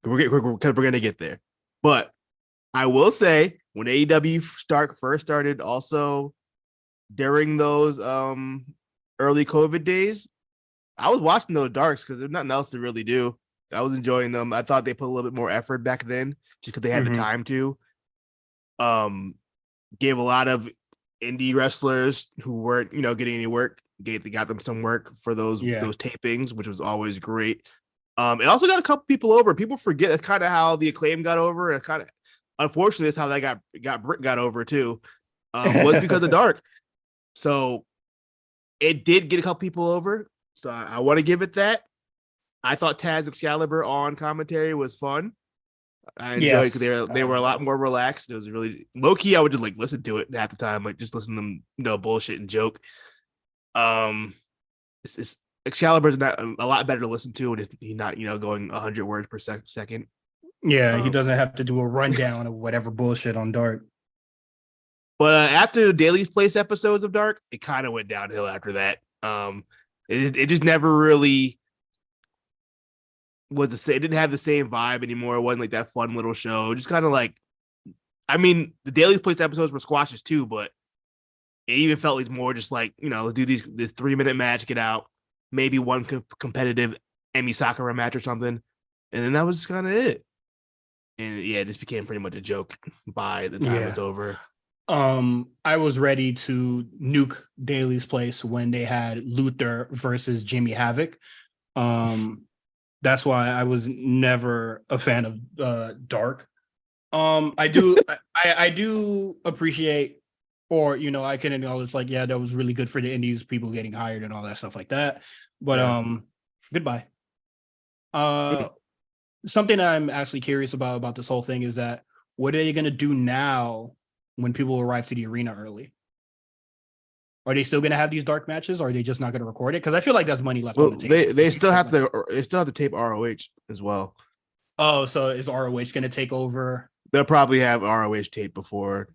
[SPEAKER 2] Because we're going to get there. But I will say, when AEW Dark first started, also during those early COVID days, I was watching those Darks because there's nothing else to really do. I was enjoying them. I thought they put a little bit more effort back then just because they had the time to. Gave a lot of indie wrestlers who weren't, getting any work. They got them some work for those tapings, which was always great. It also got a couple people over. People forget that's kind of how the Acclaim got over, and kind of unfortunately that's how they got over too. Was because of Dark. So it did get a couple people over. So I want to give it that. I thought Taz Excalibur on commentary was fun. I enjoyed it because they were a lot more relaxed. It was really low key. I would just like listen to it half the time, like just listen to them, bullshit and joke. It's Excalibur's not a lot better to listen to, and he's not going 100 words per second.
[SPEAKER 1] Yeah, he doesn't have to do a rundown of whatever bullshit on Dark.
[SPEAKER 2] But after the Daily's Place episodes of Dark, it kind of went downhill after that. It just never really was the same. It didn't have the same vibe anymore. It wasn't like that fun little show. Just kind of like, I mean, the Daily's Place episodes were squashes too, but it even felt like more just like, let's do this 3-minute match, get out, maybe one competitive Emi Sakura match or something. And then that was just kind of it. And yeah, it just became pretty much a joke by the time it was over.
[SPEAKER 1] I was ready to nuke Daily's Place when they had Luther versus Jimmy Havoc. That's why I was never a fan of Dark. I do appreciate, or I can acknowledge, like, yeah, that was really good for the indies, people getting hired and all that stuff like that. But goodbye. Something I'm actually curious about this whole thing is that what are they gonna do now when people arrive to the arena early? Are they still going to have these dark matches, or are they just not going to record it? Because I feel like that's money left on the table.
[SPEAKER 2] They still have to tape ROH as well.
[SPEAKER 1] Oh, so is ROH going to take over?
[SPEAKER 2] They'll probably have ROH tape before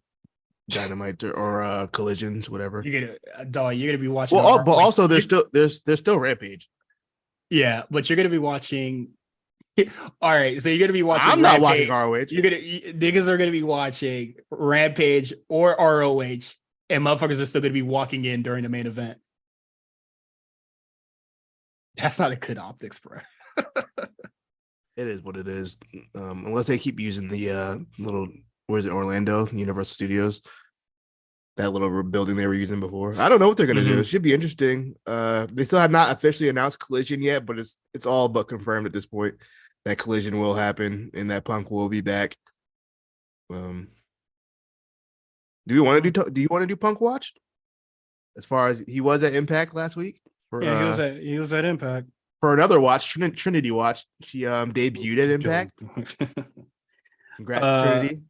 [SPEAKER 2] Dynamite or Collisions, whatever.
[SPEAKER 1] You're gonna be watching.
[SPEAKER 2] Well, but also there's still Rampage.
[SPEAKER 1] Yeah, but you're gonna be watching. All right, so you're gonna be watching.
[SPEAKER 2] I'm not watching ROH.
[SPEAKER 1] Niggas are gonna be watching Rampage or ROH. And motherfuckers are still going to be walking in during the main event. That's not a good optics, bro.
[SPEAKER 2] It is what it is. Unless they keep using the little, where's it, Orlando, Universal Studios. That little building they were using before. I don't know what they're going to do. It should be interesting. They still have not officially announced Collision yet, but it's all but confirmed at this point that Collision will happen and that Punk will be back. Do you want to do Punk Watch? As far as he was at Impact last week?
[SPEAKER 1] He was at Impact.
[SPEAKER 2] For another watch, Trinity Watch. She debuted at Impact. Congrats, Trinity.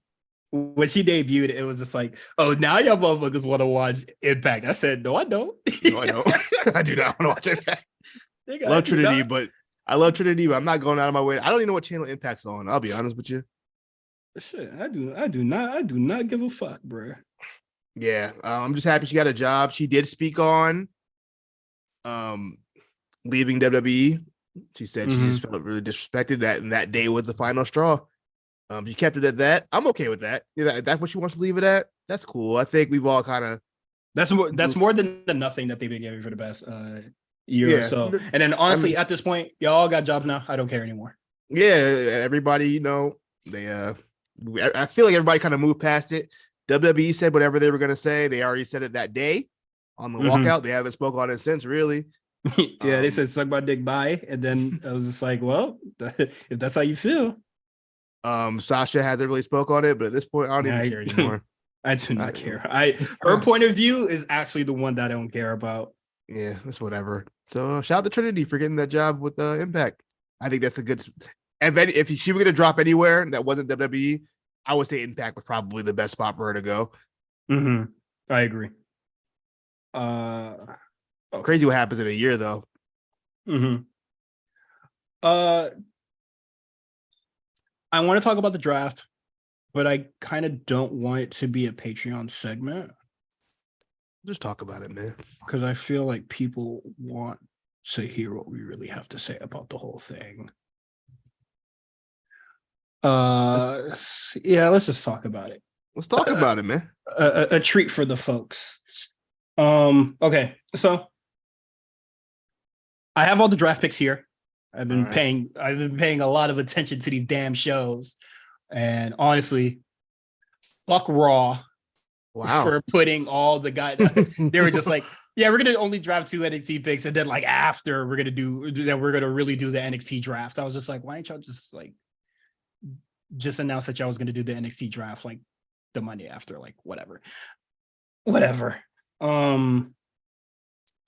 [SPEAKER 1] When she debuted, it was just like, oh, now y'all motherfuckers want to watch Impact. I said, no, I don't.
[SPEAKER 2] No, I don't. I do not want to watch Impact. I love Trinity, but I'm not going out of my way. I don't even know what channel Impact's on. I'll be honest with you.
[SPEAKER 1] Shit, I do not give a fuck, bro.
[SPEAKER 2] Yeah, I'm just happy she got a job. She did speak on leaving WWE. She said she
[SPEAKER 1] Mhm.
[SPEAKER 2] just felt really disrespected. That day was the final straw. She kept it at that. I'm okay with that. Yeah, that's what she wants to leave it at. That's cool. I think we've all kind of
[SPEAKER 1] That's more than the nothing that they've been giving for the past year or
[SPEAKER 2] yeah.
[SPEAKER 1] so. And then
[SPEAKER 2] I
[SPEAKER 1] honestly,
[SPEAKER 2] mean,
[SPEAKER 1] at this point, y'all got jobs now. I don't care anymore.
[SPEAKER 2] yeah, everybody, they I feel like everybody kind of moved past it. WWE said whatever they were gonna say. They already said it that day on the
[SPEAKER 1] Mhm.
[SPEAKER 2] walkout. They haven't spoke on it since, really.
[SPEAKER 1] Yeah, they
[SPEAKER 2] Um,
[SPEAKER 1] said suck my dick bye. And then I was just like, well, if that's how you feel.
[SPEAKER 2] Sasha hasn't really spoke on it, but at this point, I don't even care
[SPEAKER 1] I
[SPEAKER 2] anymore.
[SPEAKER 1] I do not
[SPEAKER 2] I,
[SPEAKER 1] care. Her point of view is actually the one that I don't care about.
[SPEAKER 2] yeah, that's whatever. So shout out to Trinity for getting that job with Impact. I think that's a good. And if she were going to drop anywhere that wasn't WWE, I would say Impact was probably the best spot for her to go.
[SPEAKER 1] Mm-hmm. I agree. Okay.
[SPEAKER 2] Crazy what happens in a year, though.
[SPEAKER 1] Mm-hmm. I want to talk about the draft, but I kind of don't want it to be a Patreon segment
[SPEAKER 2] Just talk about it, man.
[SPEAKER 1] because I feel like people want to hear what we really have to say about the whole thing. Yeah, let's just talk about it.
[SPEAKER 2] Let's talk about it, man.
[SPEAKER 1] A treat for the folks. Okay, so I have all the draft picks here. I've been paying a lot of attention to these damn shows. And honestly, fuck Raw
[SPEAKER 2] Wow.
[SPEAKER 1] for putting all the guys. They were just like, yeah, we're gonna only draft 2 NXT picks, and then like after we're gonna really do the NXT draft. I was just like, why ain't y'all just announce that y'all was gonna do the NXT draft like the Monday after, like whatever.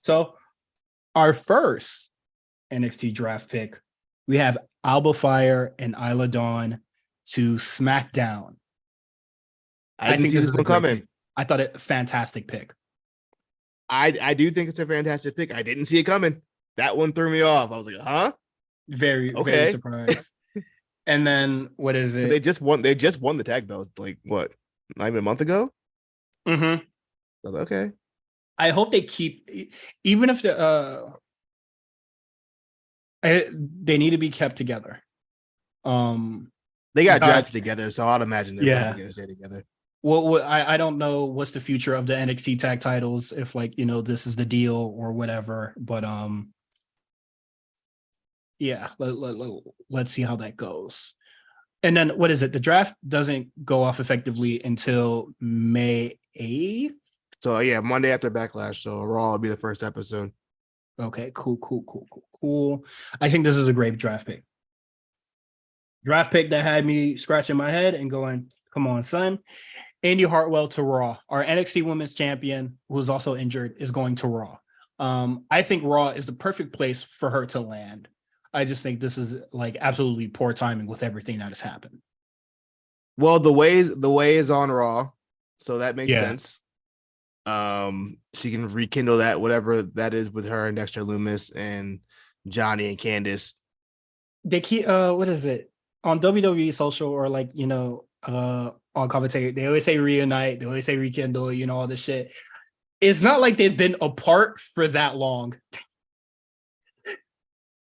[SPEAKER 1] So our first NXT draft pick, we have Alba Fire and Isla Dawn to SmackDown.
[SPEAKER 2] I didn't see this one coming.
[SPEAKER 1] I thought it fantastic pick.
[SPEAKER 2] I do think it's a fantastic pick. I didn't see it coming. That one threw me off. I was like, huh?
[SPEAKER 1] Very surprised. And then what is it?
[SPEAKER 2] They just won the tag belt like what? Not even a month ago?
[SPEAKER 1] Mm-hmm.
[SPEAKER 2] Okay.
[SPEAKER 1] I hope they keep, even if they need to be kept together.
[SPEAKER 2] They got drafted together, so I'd imagine they're probably gonna stay together.
[SPEAKER 1] Well, I don't know what's the future of the NXT tag titles, if this is the deal or whatever, but yeah, let's see how that goes. And then what is it? The draft doesn't go off effectively until May 8th.
[SPEAKER 2] So yeah, Monday after Backlash. So Raw will be the first episode.
[SPEAKER 1] Okay, cool. I think this is a great draft pick. Draft pick that had me scratching my head and going, come on, son. Indi Hartwell to Raw. Our NXT Women's Champion, who is also injured, is going to Raw. I think Raw is the perfect place for her to land. I just think this is like absolutely poor timing with everything that has happened.
[SPEAKER 2] Well, the way is on Raw, so that makes sense. She can rekindle that, whatever that is, with her and Dexter Lumis and Johnny and Candice.
[SPEAKER 1] They keep what is it on WWE social or on commentary? They always say reunite, they always say rekindle, all this shit. It's not like they've been apart for that long.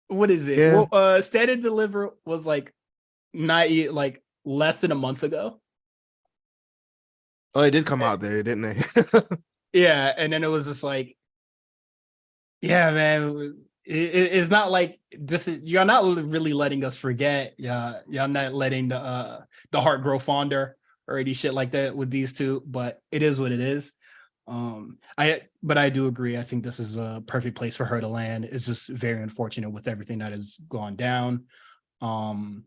[SPEAKER 1] What is it?
[SPEAKER 2] Yeah.
[SPEAKER 1] Well, Stand and Deliver was not less than a month ago.
[SPEAKER 2] Oh, they did come out there, didn't they?
[SPEAKER 1] Yeah, and then it was just like, yeah, man, it's not like this is, you're not really letting us forget. Yeah, you're not letting the heart grow fonder or any shit like that with these two, but it is what it is. But I do agree. I think this is a perfect place for her to land. It's just very unfortunate with everything that has gone down. And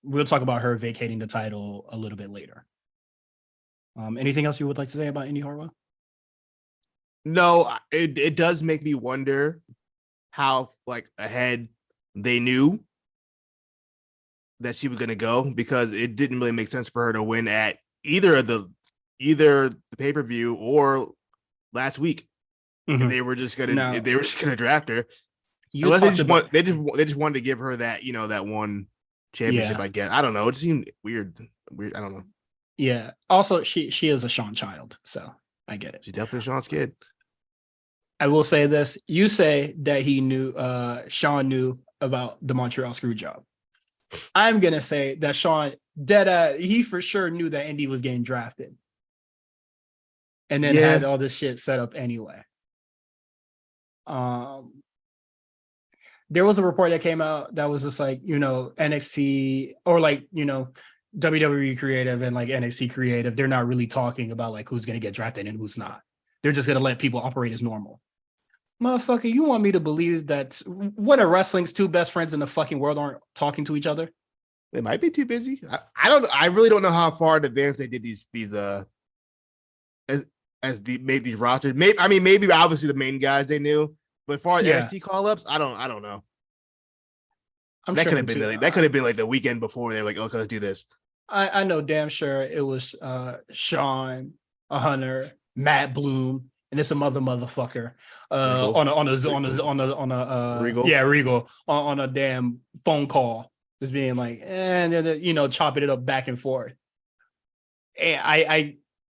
[SPEAKER 1] we'll talk about her vacating the title a little bit later. Anything else you would like to say about Indi Hartwell?
[SPEAKER 2] No, it does make me wonder how ahead they knew that she was going to go, because it didn't really make sense for her to win at either the pay-per-view or last week. Mm-hmm. They were just gonna draft her. Unless they just wanted to give her that that one championship. I guess, I don't know. It seemed weird. I don't know.
[SPEAKER 1] Yeah. Also, she is a Sean child, so I get it.
[SPEAKER 2] She's definitely Sean's kid.
[SPEAKER 1] I will say this. You say that Sean knew about the Montreal screw job. I'm going to say that Sean, he for sure knew that Indy was getting drafted. And then
[SPEAKER 2] Yeah.
[SPEAKER 1] had all this shit set up anyway. There was a report that came out that was just like, NXT or like, WWE creative and like NXT creative, they're not really talking about like who's going to get drafted and who's not. They're just going to let people operate as normal. Motherfucker, you want me to believe that what are wrestling's two best friends in the fucking world aren't talking to each other?
[SPEAKER 2] They might be too busy. I really don't know how far in advance they did these made these rosters. Maybe obviously the main guys they knew, but as far as NXT call ups, I don't know. That could have been like the weekend before. They're like, okay, let's do this.
[SPEAKER 1] I know damn sure it was Sean, Hunter, Matt Bloom, and it's some other motherfucker Regal on a damn phone call, just being like, chopping it up back and forth. And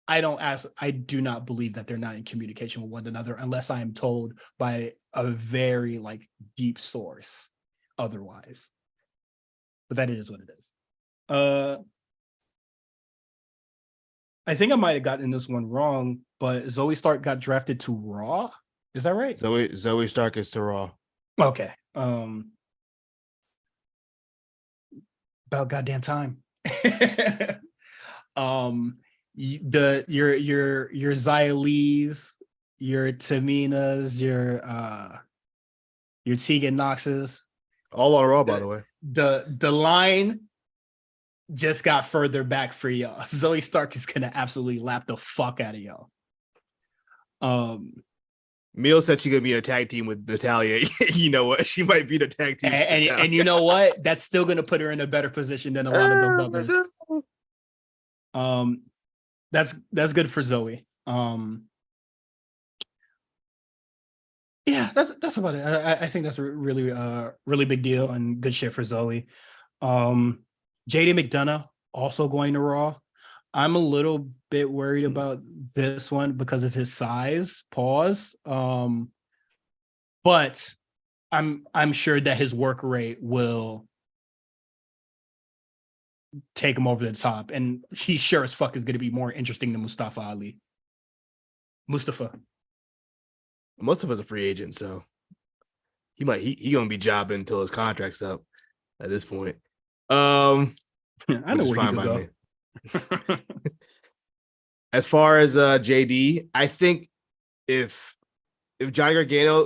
[SPEAKER 1] I do not believe that they're not in communication with one another unless I am told by a very like deep source otherwise. But that is what it is. I think I might have gotten this one wrong, but Zoe Stark got drafted to Raw. Is that right?
[SPEAKER 2] Zoe Stark is to Raw.
[SPEAKER 1] Okay. About goddamn time. Your Xylees, your Taminas, your Tegan Knoxes,
[SPEAKER 2] all on Raw, by the way.
[SPEAKER 1] The line just got further back for y'all. Zoe Stark is gonna absolutely lap the fuck out of y'all.
[SPEAKER 2] Meal said she's gonna be in a tag team with Natalia. You know what? She might be in a tag team.
[SPEAKER 1] And you know what? That's still gonna put her in a better position than a lot of those others. That's good for Zoe. Yeah, that's about it. I think that's a really big deal and good shit for Zoe. JD McDonough also going to Raw. I'm a little bit worried about this one because of his size. Pause. But I'm sure that his work rate will take him over the top, and he sure as fuck is going to be more interesting than Mustafa Ali. Mustafa's
[SPEAKER 2] a free agent, so he gonna be jobbing until his contract's up at this point.
[SPEAKER 1] I know where he could go.
[SPEAKER 2] As far as JD, I think if Johnny Gargano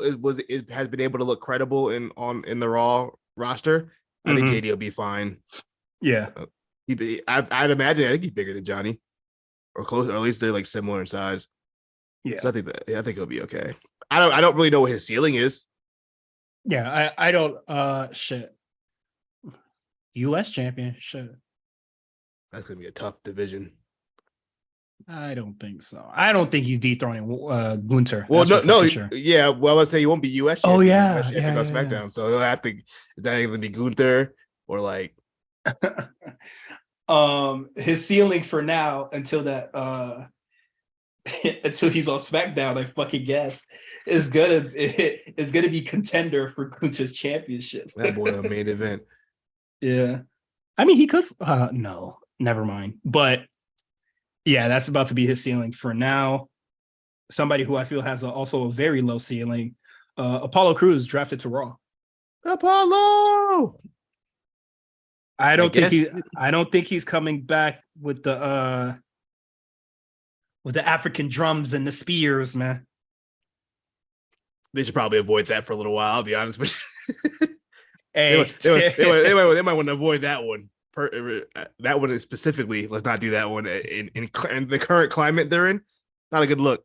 [SPEAKER 2] has been able to look credible in the Raw roster, I think JD will be fine.
[SPEAKER 1] Yeah,
[SPEAKER 2] I'd imagine. I think he's bigger than Johnny, or close, or at least they're like similar in size.
[SPEAKER 1] Yeah,
[SPEAKER 2] so I think he'll be okay. I don't really know what his ceiling is.
[SPEAKER 1] Yeah, I don't. Shit. U.S. champion. Shit.
[SPEAKER 2] That's gonna be a tough division.
[SPEAKER 1] I don't think so. I don't think he's dethroning Gunther.
[SPEAKER 2] Well, no, sure. Yeah. Well, I would say he won't be U.S. champion.
[SPEAKER 1] Oh yeah,
[SPEAKER 2] US champion on SmackDown. So he'll have to. Is that going to be Gunther or like?
[SPEAKER 1] His ceiling for now until that until he's on SmackDown, I fucking guess, is gonna be contender for Gunther's championship.
[SPEAKER 2] That boy a main event.
[SPEAKER 1] Yeah, I mean he could. No, never mind. But yeah, that's about to be his ceiling for now. Somebody who I feel has also a very low ceiling. Apollo Crews drafted to Raw.
[SPEAKER 2] Apollo.
[SPEAKER 1] I don't think he's coming back with the African drums and the spears, man.
[SPEAKER 2] They should probably avoid that for a little while. I'll be honest with you.
[SPEAKER 1] Hey,
[SPEAKER 2] they might want to avoid that one. That one specifically. Let's not do that one in the current climate they're in. Not a good look.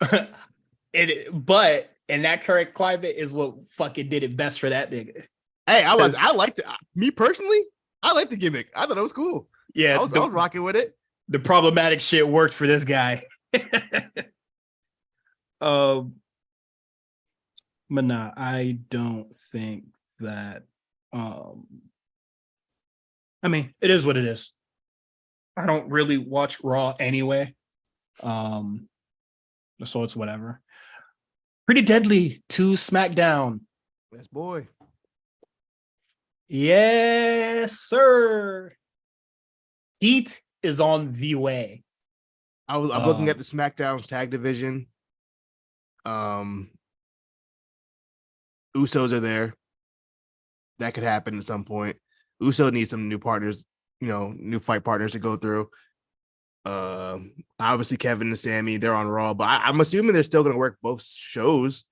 [SPEAKER 1] But in that current climate is what fucking did it best for that nigga.
[SPEAKER 2] Hey, I liked it. Me personally, I liked the gimmick. I thought it was cool.
[SPEAKER 1] Yeah,
[SPEAKER 2] I was rocking with it.
[SPEAKER 1] The problematic shit worked for this guy. But nah, I don't think that. I mean, it is what it is. I don't really watch Raw anyway. So it's whatever. Pretty Deadly to SmackDown.
[SPEAKER 2] Yes, boy.
[SPEAKER 1] Yes, sir. Heat is on the way.
[SPEAKER 2] I'm looking at the SmackDown's tag division. Um, Usos are there. That could happen at some point. Uso needs some new partners, new fight partners to go through. Obviously Kevin and Sammy, they're on Raw, but I'm assuming they're still going to work both shows.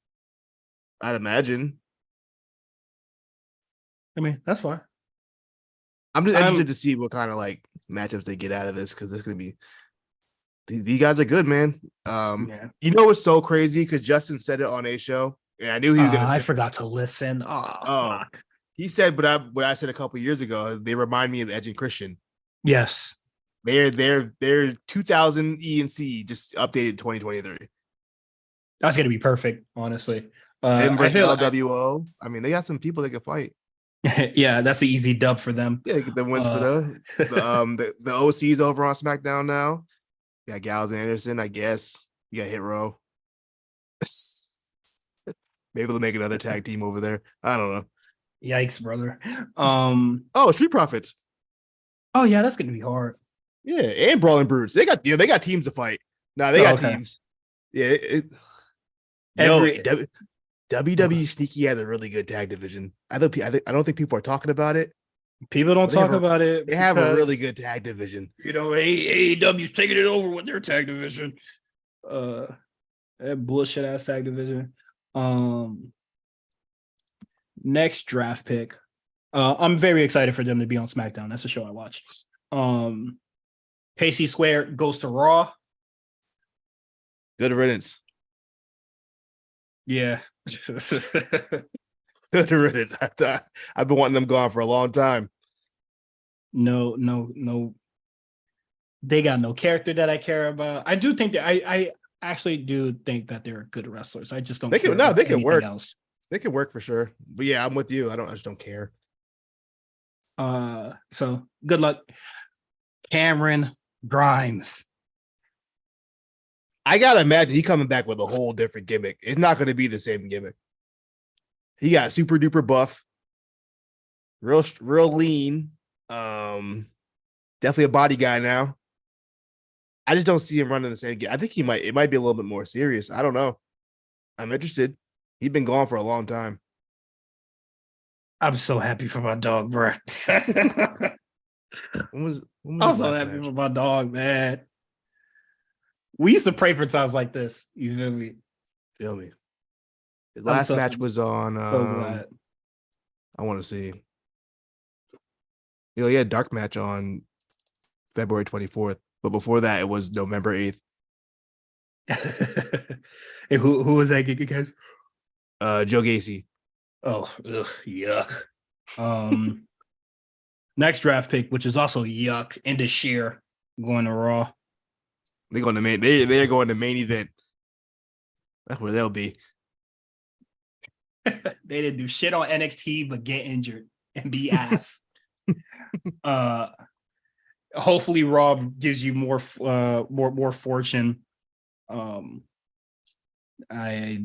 [SPEAKER 2] I'd imagine.
[SPEAKER 1] I mean, that's fine.
[SPEAKER 2] I'm just interested to see what kind of like matchups they get out of this because it's going to be. These guys are good, man. You know what's so crazy? Because Justin said it on a show, and I knew he was going to.
[SPEAKER 1] I forgot to listen. Fuck.
[SPEAKER 2] He said, what I said a couple years ago. They remind me of Edge and Christian.
[SPEAKER 1] Yes,
[SPEAKER 2] they're 2000 E&C just updated 2023.
[SPEAKER 1] That's gonna be perfect, honestly.
[SPEAKER 2] Him versus LWO. I mean, they got some people that can fight.
[SPEAKER 1] Yeah, that's the easy dub for them.
[SPEAKER 2] Yeah, get the wins for the OCs over on SmackDown now. You got Gallows and Anderson, I guess. You got Hit Row. Maybe they'll make another tag team over there. I don't know.
[SPEAKER 1] Yikes, brother.
[SPEAKER 2] Street Profits.
[SPEAKER 1] Oh yeah, that's gonna be hard.
[SPEAKER 2] Yeah, and Brawling Brutes. They got teams to fight. Nah, they got teams. Yeah, WWE Sneaky has a really good tag division. I don't think people are talking about it.
[SPEAKER 1] People don't talk about it.
[SPEAKER 2] They have a really good tag division.
[SPEAKER 1] AEW's taking it over with their tag division. That bullshit ass tag division. Next draft pick. I'm very excited for them to be on SmackDown. That's a show I watch. KC Squared goes to Raw.
[SPEAKER 2] Good riddance.
[SPEAKER 1] Yeah.
[SPEAKER 2] Good riddance. I've been wanting them gone for a long time.
[SPEAKER 1] No. They got no character that I care about. I do think that I actually do think that they're good wrestlers. I just don't.
[SPEAKER 2] They can work.
[SPEAKER 1] Else.
[SPEAKER 2] They can work for sure. But yeah, I'm with you. I just don't care.
[SPEAKER 1] So good luck, Cameron Grimes.
[SPEAKER 2] I gotta imagine he coming back with a whole different gimmick. It's not going to be the same gimmick. He got super duper buff, real lean. Definitely a body guy now. I just don't see him running the same game. I think it might be a little bit more serious. I don't know. I'm interested. He's been gone for a long time.
[SPEAKER 1] I'm so happy for my dog, bro. I'm so happy for my dog, man. We used to pray for times like this. You feel me?
[SPEAKER 2] Feel me. His last match was on. I want to see. He had a dark match on February 24th, but before that, it was November 8th.
[SPEAKER 1] Hey, who was that gig again?
[SPEAKER 2] Joe Gacy.
[SPEAKER 1] Oh, yuck. Next draft pick, which is also yuck, Indi Sheer going to Raw.
[SPEAKER 2] They're going to they're going to main event. That's where they'll be.
[SPEAKER 1] They didn't do shit on NXT but get injured and be ass. Hopefully Rob gives you more fortune. I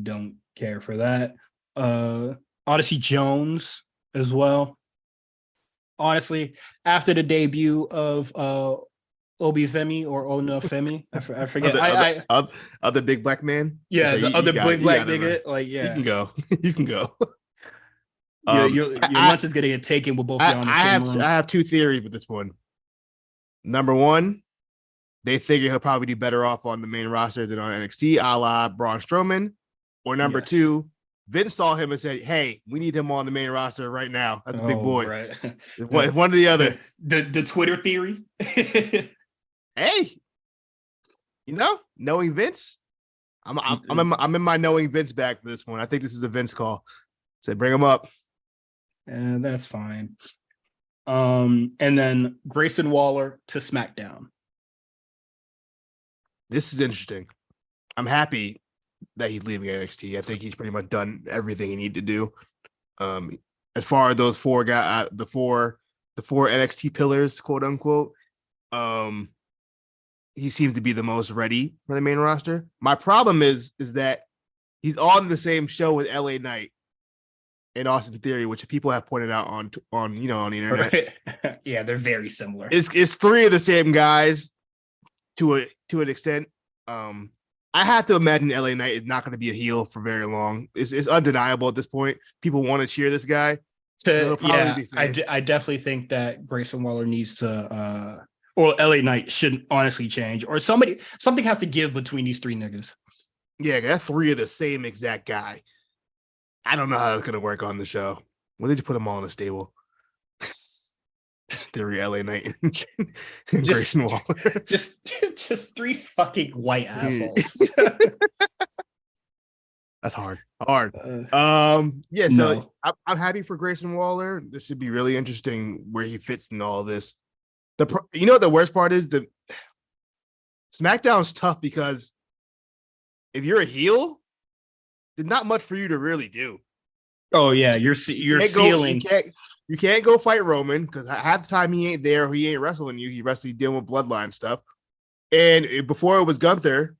[SPEAKER 1] don't care for that. Odyssey Jones as well. Honestly, after the debut of Obi Femi or Ona Femi, I forget.
[SPEAKER 2] Other big black man.
[SPEAKER 1] Yeah, the other big black nigga. Like, yeah,
[SPEAKER 2] you can go. You can go.
[SPEAKER 1] Your lunch is gonna get taken with both y'all in the same room.
[SPEAKER 2] I have two theories with this one. Number one, they figure he'll probably do better off on the main roster than on NXT, a la Braun Strowman. Or number two, Vince saw him and said, "Hey, we need him on the main roster right now. That's a big boy." Right. One or the other.
[SPEAKER 1] The Twitter theory.
[SPEAKER 2] Hey, knowing Vince, I'm in my knowing Vince bag for this one. I think this is a Vince call. Said bring him up.
[SPEAKER 1] And that's fine. And then Grayson Waller to SmackDown.
[SPEAKER 2] This is interesting. I'm happy that he's leaving NXT. I think he's pretty much done everything he needed to do. As far as those four guys, the four NXT pillars, quote unquote, he seems to be the most ready for the main roster. My problem is that he's on the same show with LA Knight and Austin Theory, which people have pointed out on on the internet.
[SPEAKER 1] Yeah, they're very similar.
[SPEAKER 2] It's three of the same guys to an extent. I have to imagine LA Knight is not going to be a heel for very long. It's undeniable at this point. People want to cheer this guy.
[SPEAKER 1] I definitely think that Grayson Waller needs to or LA Knight should honestly change, or something has to give between these three niggas.
[SPEAKER 2] Yeah, that's three of the same exact guy. I don't know how it's gonna work on the show. When did you put them all in a stable? Just Theory, LA Knight, and Grayson Waller.
[SPEAKER 1] Just three fucking white assholes.
[SPEAKER 2] That's hard. Yeah. So
[SPEAKER 1] No.
[SPEAKER 2] I'm happy for Grayson Waller. This should be really interesting where he fits in all this. You know what the worst part is? The SmackDown's tough because if you're a heel, there's not much for you to really do.
[SPEAKER 1] Oh yeah, you're sealing.
[SPEAKER 2] You can't go fight Roman because half the time he ain't there. He ain't wrestling you. He wrestling dealing with bloodline stuff. And before it was Gunther,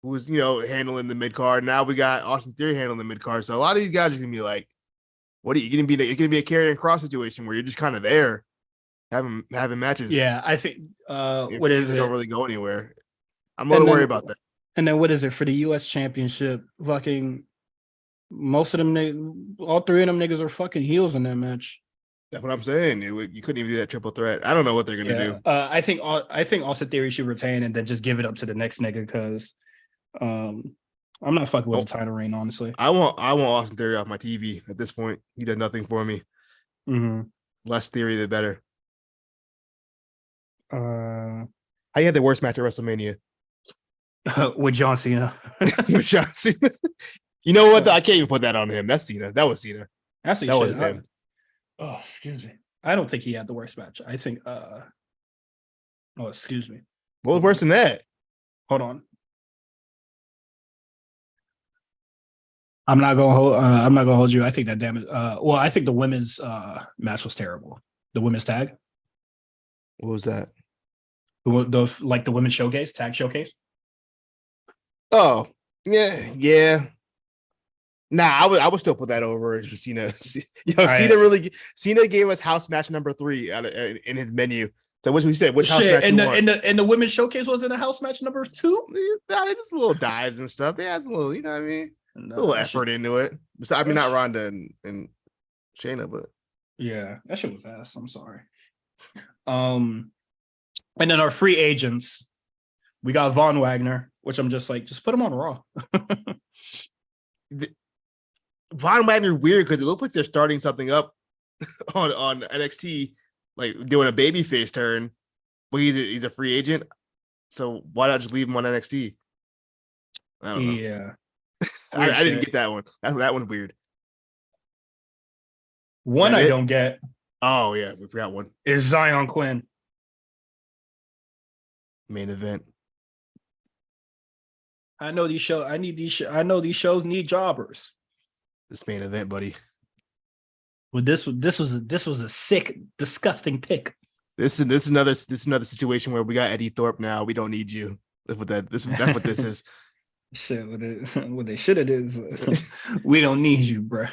[SPEAKER 2] who was handling the mid card. Now we got Austin Theory handling the mid card. So a lot of these guys are gonna be like, "What are you gonna be? It's gonna be a carrying cross situation where you're just kind of there, having matches."
[SPEAKER 1] Yeah, I think. What is it?
[SPEAKER 2] Don't really go anywhere. I'm a little worried about that.
[SPEAKER 1] And then what is it for the U.S. Championship? Fucking most of them, all three of them niggas are fucking heels in that match.
[SPEAKER 2] That's what I'm saying. You couldn't even do that triple threat. I don't know what they're gonna do.
[SPEAKER 1] I think Austin Theory should retain and then just give it up to the next nigga because, I'm not fucking with the title reign. Honestly,
[SPEAKER 2] I want Austin Theory off my TV at this point. He does nothing for me.
[SPEAKER 1] Mm-hmm.
[SPEAKER 2] Less Theory, the better.
[SPEAKER 1] How
[SPEAKER 2] you had the worst match at WrestleMania?
[SPEAKER 1] with John Cena.
[SPEAKER 2] With John Cena. You know what? I can't even put that on him. That's Cena. That was Cena.
[SPEAKER 1] Actually,
[SPEAKER 2] that wasn't him.
[SPEAKER 1] Oh, excuse me. I don't think he had the worst match. I think. Oh, excuse me.
[SPEAKER 2] What was worse than that?
[SPEAKER 1] Hold on. I'm not gonna hold you. I think that damage. I think the women's match was terrible. The women's tag.
[SPEAKER 2] What was that?
[SPEAKER 1] The women's showcase, tag showcase.
[SPEAKER 2] Oh, yeah. Nah, I would still put that over as Cena. Cena gave us house match number 3 in his menu. So what we said, which house match
[SPEAKER 1] and the women's showcase was in a house match number 2.
[SPEAKER 2] Just little dives and stuff. They had a little, you know what I mean, a little effort into it. Besides, not Ronda and Shayna, but
[SPEAKER 1] yeah, that shit was ass. I'm sorry. And then our free agents, we got Von Wagner, which I'm just put him on Raw.
[SPEAKER 2] Von Wagner weird because it looked like they're starting something up on NXT, like doing a babyface turn, but he's a free agent. So why not just leave him on NXT? I don't know.
[SPEAKER 1] Yeah,
[SPEAKER 2] I didn't get that one. That one's weird.
[SPEAKER 1] One I don't get.
[SPEAKER 2] Oh yeah, we forgot one.
[SPEAKER 1] Is Zion Quinn
[SPEAKER 2] main event?
[SPEAKER 1] I know these shows need jobbers.
[SPEAKER 2] This main event, buddy.
[SPEAKER 1] Well, this was a sick, disgusting pick.
[SPEAKER 2] This is another situation where we got Eddie Thorpe now. We don't need you. That's what this is.
[SPEAKER 1] Shit, what they should have did is we don't need you, bro.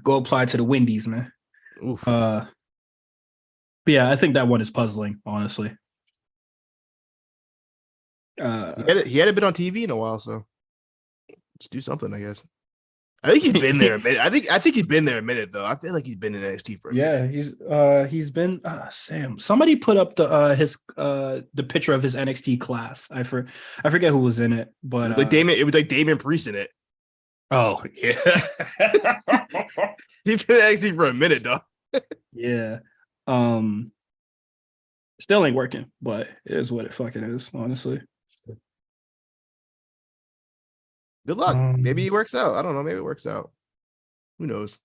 [SPEAKER 1] Go apply to the Wendy's, man.
[SPEAKER 2] Oof.
[SPEAKER 1] Yeah, I think that one is puzzling, honestly.
[SPEAKER 2] He hadn't been on TV in a while, so just do something, I guess. I think he's been there a minute. I think he's been there a minute though. I feel like he's been in NXT for a minute.
[SPEAKER 1] Yeah, he's been Sam. Somebody put up the picture of his NXT class. I forget who was in it, but
[SPEAKER 2] it was like Damon Priest in it.
[SPEAKER 1] Oh yeah.
[SPEAKER 2] He's been in NXT for a minute, though.
[SPEAKER 1] Yeah. Still ain't working, but it is what it fucking is, honestly.
[SPEAKER 2] Good luck. Maybe it works out. I don't know. Maybe it works out. Who knows?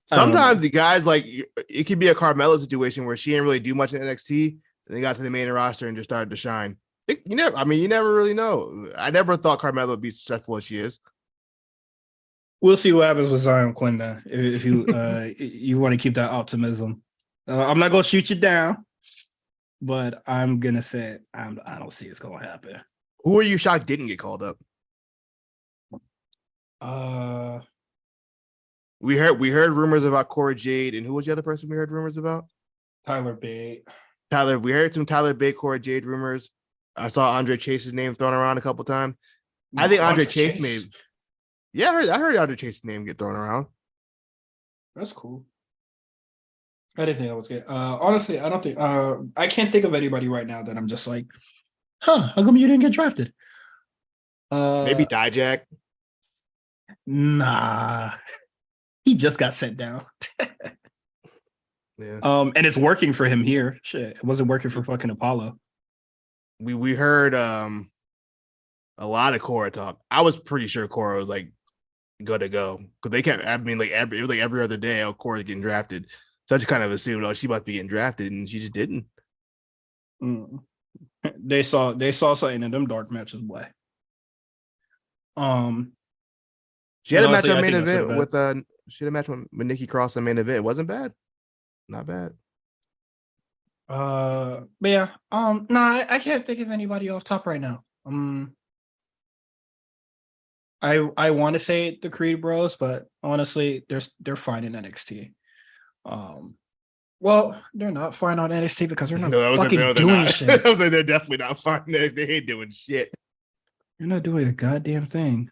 [SPEAKER 2] Sometimes the guys, like, it could be a Carmella situation where she didn't really do much in NXT, and they got to the main roster and just started to shine. You never really know. I never thought Carmella would be successful as she is.
[SPEAKER 1] We'll see what happens with Zion Quinn then, if you you want to keep that optimism. I'm not gonna shoot you down, but I'm gonna say I don't see it's gonna happen.
[SPEAKER 2] Who are you shocked didn't get called up?
[SPEAKER 1] Uh,
[SPEAKER 2] We heard rumors about Cora Jade, and who was the other person we heard rumors about?
[SPEAKER 1] Tyler Bate.
[SPEAKER 2] Tyler. We heard some Tyler Bate, Cora Jade rumors. I saw Andre Chase's name thrown around a couple times. I think Andre Chase made. Yeah, I heard Andre Chase's name get thrown around.
[SPEAKER 1] That's cool. I didn't think that was good. Honestly, I don't think. I can't think of anybody right now that I'm just like, huh? How come you didn't get drafted?
[SPEAKER 2] Maybe Dijak.
[SPEAKER 1] Nah, he just got sent down.
[SPEAKER 2] Yeah.
[SPEAKER 1] And it's working for him here. Shit, it wasn't working for fucking Apollo.
[SPEAKER 2] We heard a lot of Cora talk. I was pretty sure Cora was like good to go because they kept. I mean, it was like every other day, Cora's getting drafted. So I just kind of assumed, oh, she must be getting drafted, and she just didn't.
[SPEAKER 1] Mm. They saw something in them dark matches, boy.
[SPEAKER 2] She had a match on main event with she had a match with Nikki Cross on main event. It wasn't bad, not bad.
[SPEAKER 1] But yeah, no, I can't think of anybody off top right now. I want to say the Creed Bros, but honestly, they're fine in NXT. Well, they're not fine on NXT because they're not fucking doing shit.
[SPEAKER 2] I was like, they're definitely not fine. They ain't doing shit.
[SPEAKER 1] You're not doing a goddamn thing.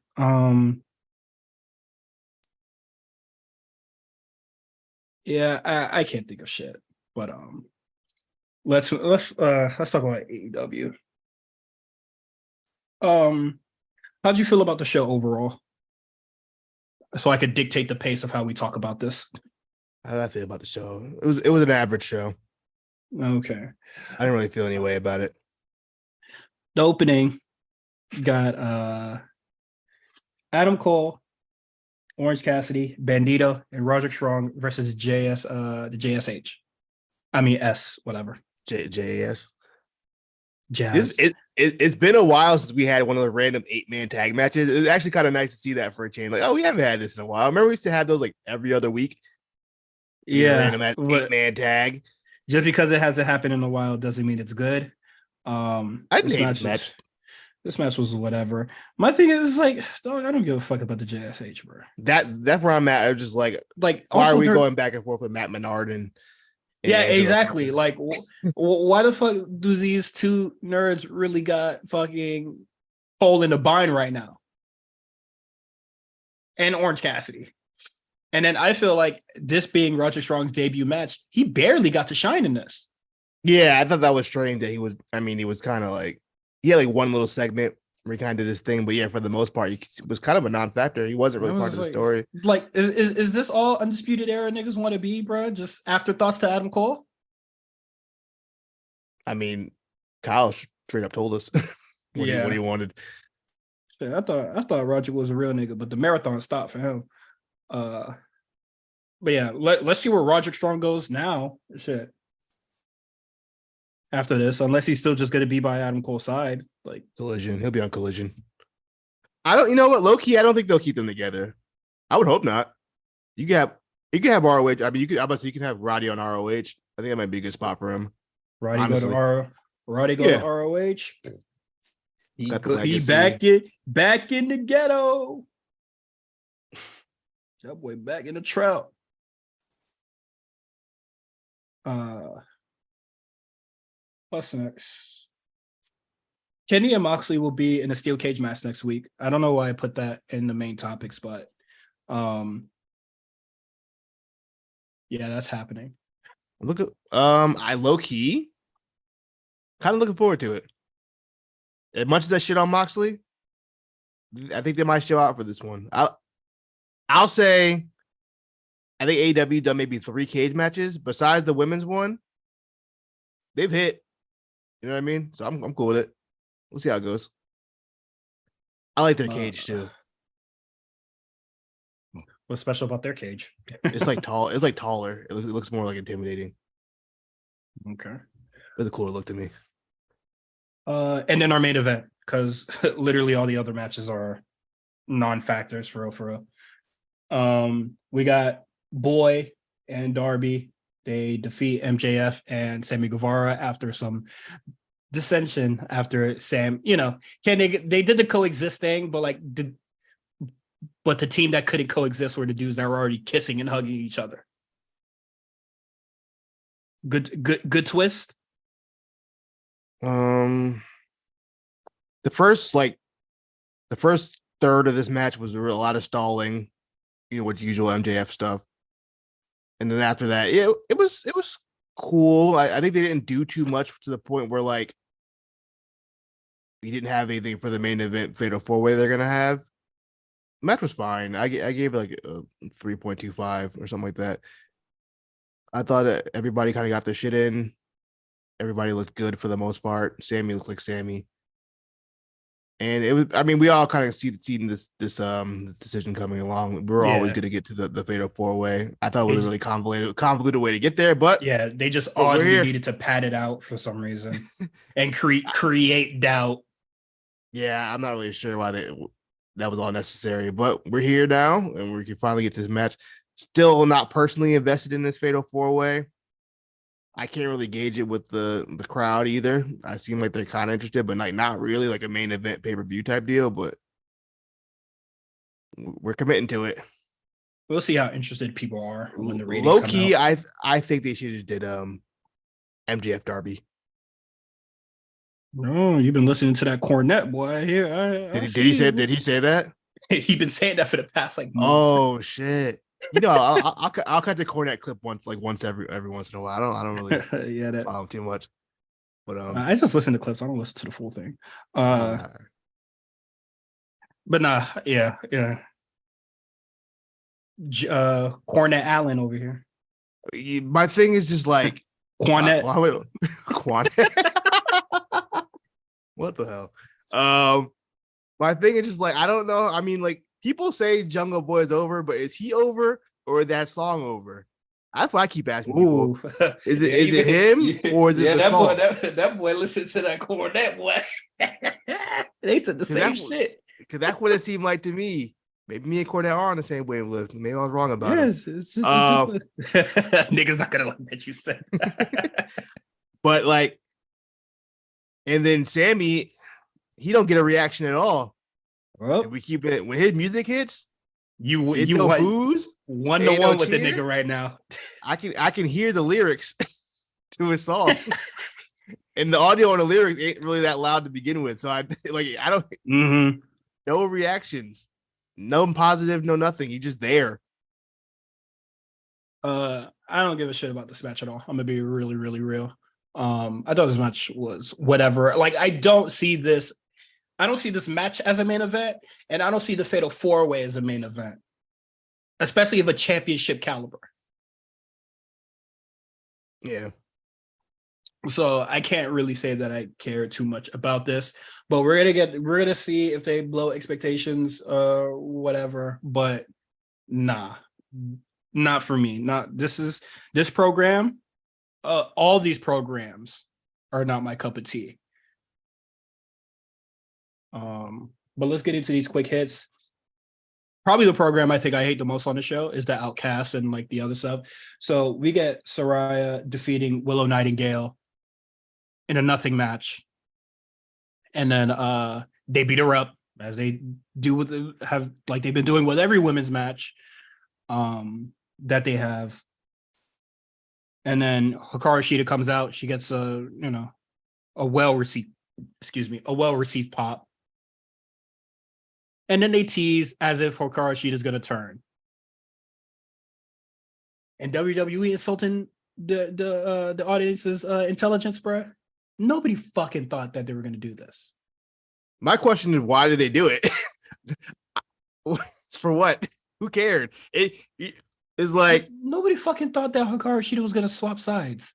[SPEAKER 1] Yeah, I can't think of shit. But let's talk about AEW. How'd you feel about the show overall? So I could dictate the pace of how we talk about this.
[SPEAKER 2] How did I feel about the show? It was an average show.
[SPEAKER 1] Okay.
[SPEAKER 2] I didn't really feel any way about it.
[SPEAKER 1] The opening got Adam Cole, Orange Cassidy, Bandito, and Roderick Strong versus the JSH. I mean S, whatever.
[SPEAKER 2] JAS.
[SPEAKER 1] Jazz.
[SPEAKER 2] It's been a while since we had one of the random 8-man tag matches. It was actually kind of nice to see that for a change. Like, oh, we haven't had this in a while. I remember we used to have those like every other week.
[SPEAKER 1] Yeah,
[SPEAKER 2] random 8-man tag.
[SPEAKER 1] Just because it hasn't happened in a while doesn't mean it's good.
[SPEAKER 2] I didn't hate this match.
[SPEAKER 1] This match was whatever. My thing is like, dog, I don't give a fuck about the JSH, bro.
[SPEAKER 2] That's where I'm at. I'm just like why are we going back and forth with Matt Menard and
[SPEAKER 1] yeah, exactly. Like, why the fuck do these two nerds really got fucking Cole in a bind right now? And Orange Cassidy. And then I feel like this being Roger Strong's debut match, he barely got to shine in this.
[SPEAKER 2] Yeah, I thought that was strange that he was kind of like, he had like one little segment where he kind of did his thing. But yeah, for the most part, he was kind of a non-factor. He wasn't really part of the story.
[SPEAKER 1] Like, is this all Undisputed Era niggas want to be, bro? Just afterthoughts to Adam Cole?
[SPEAKER 2] I mean, Kyle straight up told us what he wanted.
[SPEAKER 1] I thought Roger was a real nigga, but the marathon stopped for him. But yeah, let's see where Roderick Strong goes now. Shit. After this, unless he's still just gonna be by Adam Cole's side, like
[SPEAKER 2] Collision, he'll be on Collision. You know what, low key, I don't think they'll keep them together. I would hope not. You can have ROH. I mean, you can have Roddy on ROH. I think that might be a good spot for him.
[SPEAKER 1] Roddy honestly. To ROH. He back in the ghetto. That boy back in the trout. What's next? Kenny and Moxley will be in a steel cage match next week. I don't know why I put that in the main topics, but yeah, that's happening.
[SPEAKER 2] Look at I low key kind of looking forward to it. As much as I shit on Moxley, I think they might show out for this one. I'll say I think AEW done maybe 3 cage matches besides the women's one. They've hit. You know what I mean? So I'm cool with it. We'll see how it goes. I like their cage too.
[SPEAKER 1] What's special about their cage?
[SPEAKER 2] It's like tall. It's like taller. It looks more like intimidating.
[SPEAKER 1] Okay.
[SPEAKER 2] It's a cooler look to me.
[SPEAKER 1] And then our main event, because literally all the other matches are non-factors for real. We got Boy and Darby. They defeat MJF and Sammy Guevara after some dissension after Sam, they did the coexist thing, but like but the team that couldn't coexist were the dudes that were already kissing and hugging each other. Good twist.
[SPEAKER 2] The first third of this match was a lot of stalling, with usual MJF stuff. And then after that, it was cool. I think they didn't do too much to the point where like we didn't have anything for the main event fatal 4-way they're gonna have. The match was fine. I gave it like a 3.25 or something like that. I thought that everybody kind of got their shit in. Everybody looked good for the most part. Sammy looked like Sammy. And it was, I mean, we all kind of seen this decision coming along. We were always going to get to the fatal 4-way. I thought it was a really convoluted way to get there, but
[SPEAKER 1] yeah, they just oddly needed to pad it out for some reason and create doubt.
[SPEAKER 2] Yeah, I'm not really sure why that was all necessary, but we're here now, and we can finally get this match. Still not personally invested in this fatal 4-way. I can't really gauge it with the crowd either. I seem like they're kind of interested, but like not really like a main event pay-per-view type deal, but we're committing to it.
[SPEAKER 1] We'll see how interested people are when the ratings
[SPEAKER 2] low
[SPEAKER 1] come
[SPEAKER 2] key,
[SPEAKER 1] out.
[SPEAKER 2] I think they should have did MJF Darby.
[SPEAKER 1] No, you've been listening to that cornet, boy. Here,
[SPEAKER 2] did he say that?
[SPEAKER 1] He's been saying that for the past like month.
[SPEAKER 2] Oh shit. I'll cut the cornet clip once every once in a while. I don't really follow too much. But
[SPEAKER 1] I just listen to clips. I don't listen to the full thing. But nah, yeah. Cornet Allen over here.
[SPEAKER 2] My thing is just like
[SPEAKER 1] Quanet.
[SPEAKER 2] Quanet. What the hell? My thing is just like I don't know. I mean, like people say Jungle Boy is over, but is he over or is that song over? That's what I keep asking people. Is it him or is it the song?
[SPEAKER 1] That boy listened to that cornet, boy. They said the same shit.
[SPEAKER 2] Because that's what it seemed like to me. Maybe me and Cornette are on the same wavelength. Maybe I was wrong about it.
[SPEAKER 1] It's just niggas not gonna like that you said.
[SPEAKER 2] But like, and then Sammy, he don't get a reaction at all.
[SPEAKER 1] Well,
[SPEAKER 2] and we keep it when his music hits.
[SPEAKER 1] You
[SPEAKER 2] booze
[SPEAKER 1] 1-1 with the nigga right now.
[SPEAKER 2] I can hear the lyrics to his song. And the audio on the lyrics ain't really that loud to begin with. So I don't no reactions. No positive, no nothing. He's just there.
[SPEAKER 1] I don't give a shit about this match at all. I'm gonna be really, really real. I thought this match was whatever. Like, I don't see this match as a main event, and I don't see the Fatal 4-Way as a main event, especially of a championship caliber.
[SPEAKER 2] Yeah.
[SPEAKER 1] So I can't really say that I care too much about this, but we're gonna see if they blow expectations or whatever. But nah, not for me. Not this program. All these programs are not my cup of tea. But let's get into these quick hits. Probably the program I think I hate the most on the show is the Outcast and like the other stuff. So we get Saraya defeating Willow Nightingale in a nothing match. And then they beat her up as they do they've been doing with every women's match that they have. And then Hikaru Shida comes out. She gets a well-received pop. And then they tease as if Hikaru Shida is going to turn. And WWE insulting the audience's intelligence, bro. Nobody fucking thought that they were going to do this.
[SPEAKER 2] My question is, why did they do it? For what? Who cared? It's like
[SPEAKER 1] nobody fucking thought that Hikaru Shida was going to swap sides.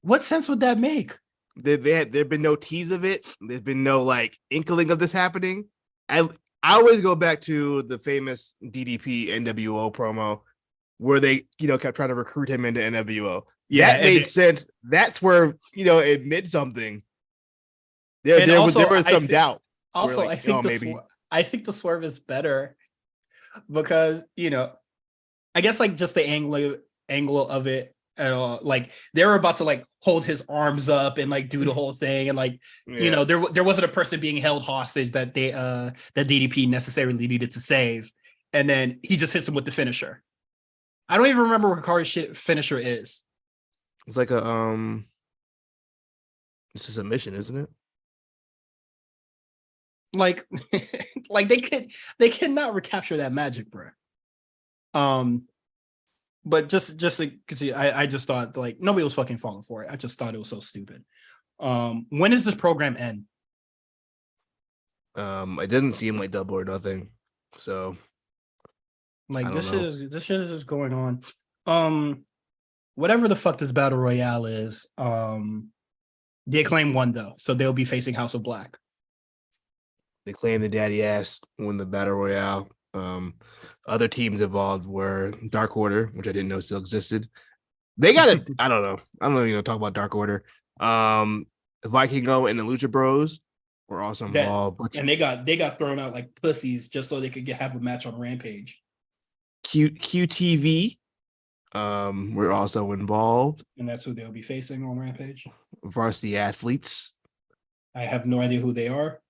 [SPEAKER 1] What sense would that make?
[SPEAKER 2] There've been no tease of it. There's been no like inkling of this happening. I always go back to the famous DDP NWO promo where they, kept trying to recruit him into NWO. Yeah, that made sense. That's where, it meant something. There was some doubt.
[SPEAKER 1] Also, like, I think the swerve is better because, I guess like just the angle of it. Like they were about to like hold his arms up and like do the whole thing, and like there wasn't a person being held hostage that DDP necessarily needed to save, and then he just hits him with the finisher. I don't even remember what Hikari's shit finisher is.
[SPEAKER 2] It's like it's a submission, isn't it?
[SPEAKER 1] Like, like they cannot recapture that magic, bro. But just to continue, I just thought like nobody was fucking falling for it. I just thought it was so stupid. When does this program end?
[SPEAKER 2] It didn't seem like Double or Nothing, so
[SPEAKER 1] Like this shit is just going on. Whatever the fuck this battle royale is, the Acclaim won though, so they'll be facing House of Black.
[SPEAKER 2] they claimed the daddy ass won the battle royale. Other teams involved were Dark Order, which I didn't know still existed. They got it. I don't know. I don't even talk about Dark Order. Vikingo and the Lucha Bros were also involved.
[SPEAKER 1] And they got thrown out like pussies just so they could have a match on Rampage.
[SPEAKER 2] QTV were also involved.
[SPEAKER 1] And that's who they'll be facing on Rampage.
[SPEAKER 2] Varsity Athletes.
[SPEAKER 1] I have no idea who they are.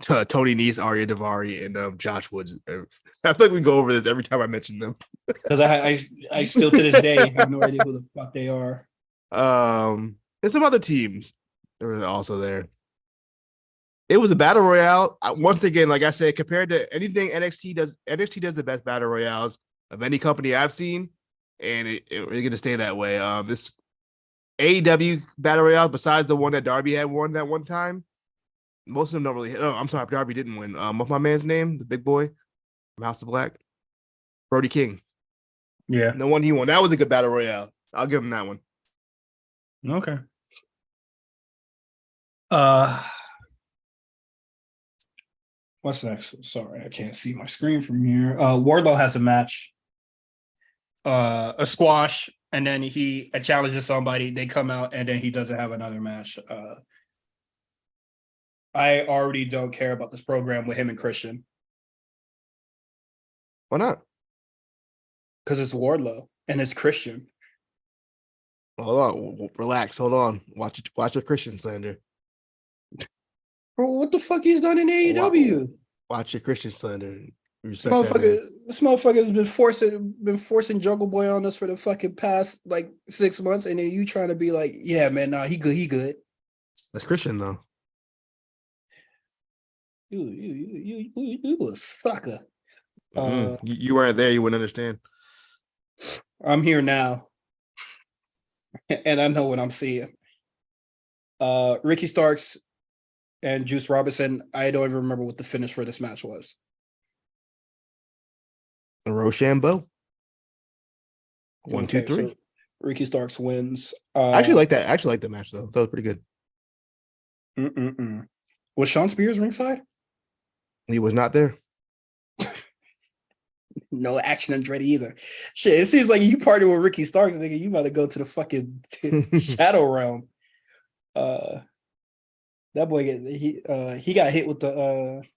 [SPEAKER 2] Tony Nese, Arya Davari, and Josh Woods. I think we go over this every time I mention them.
[SPEAKER 1] Because I still to this day have no idea who the fuck they are.
[SPEAKER 2] And some other teams that were also there. It was a battle royale. Once again, like I said, compared to anything NXT does the best battle royales of any company I've seen, and it's going to stay that way. This AEW battle royale, besides the one that Darby had won that one time, most of them don't really hit. Oh, I'm sorry, Darby didn't win. What's my man's name? The big boy from House of Black? Brody King.
[SPEAKER 1] Yeah.
[SPEAKER 2] The one he won. That was a good battle royale. I'll give him that one.
[SPEAKER 1] Okay. What's next? Sorry, I can't see my screen from here. Wardlow has a match. A squash, and then he challenges somebody. They come out, and then he doesn't have another match. I already don't care about this program with him and Christian.
[SPEAKER 2] Why not?
[SPEAKER 1] Because it's Wardlow and it's Christian.
[SPEAKER 2] Hold on, relax. Hold on. Watch your Christian slander.
[SPEAKER 1] Bro, what the fuck he's done in AEW?
[SPEAKER 2] Watch your Christian slander.
[SPEAKER 1] This motherfucker's been forcing Jungle Boy on us for the fucking past like 6 months, and then you trying to be like, yeah, man, nah, he good.
[SPEAKER 2] That's Christian though.
[SPEAKER 1] You a sucker.
[SPEAKER 2] You weren't there, you wouldn't understand.
[SPEAKER 1] I'm here now. And I know what I'm seeing. Ricky Starks and Juice Robinson, I don't even remember what the finish for this match was.
[SPEAKER 2] Rochambeau. 1, 2, 3.
[SPEAKER 1] So Ricky Starks wins.
[SPEAKER 2] I actually like that. I actually like the match though. That was pretty good.
[SPEAKER 1] Was Sean Spears ringside?
[SPEAKER 2] He was not there.
[SPEAKER 1] No action Andretti either. Shit, it seems like you party with Ricky Starks, nigga. You about to go to the fucking Shadow Realm. That boy he got hit with the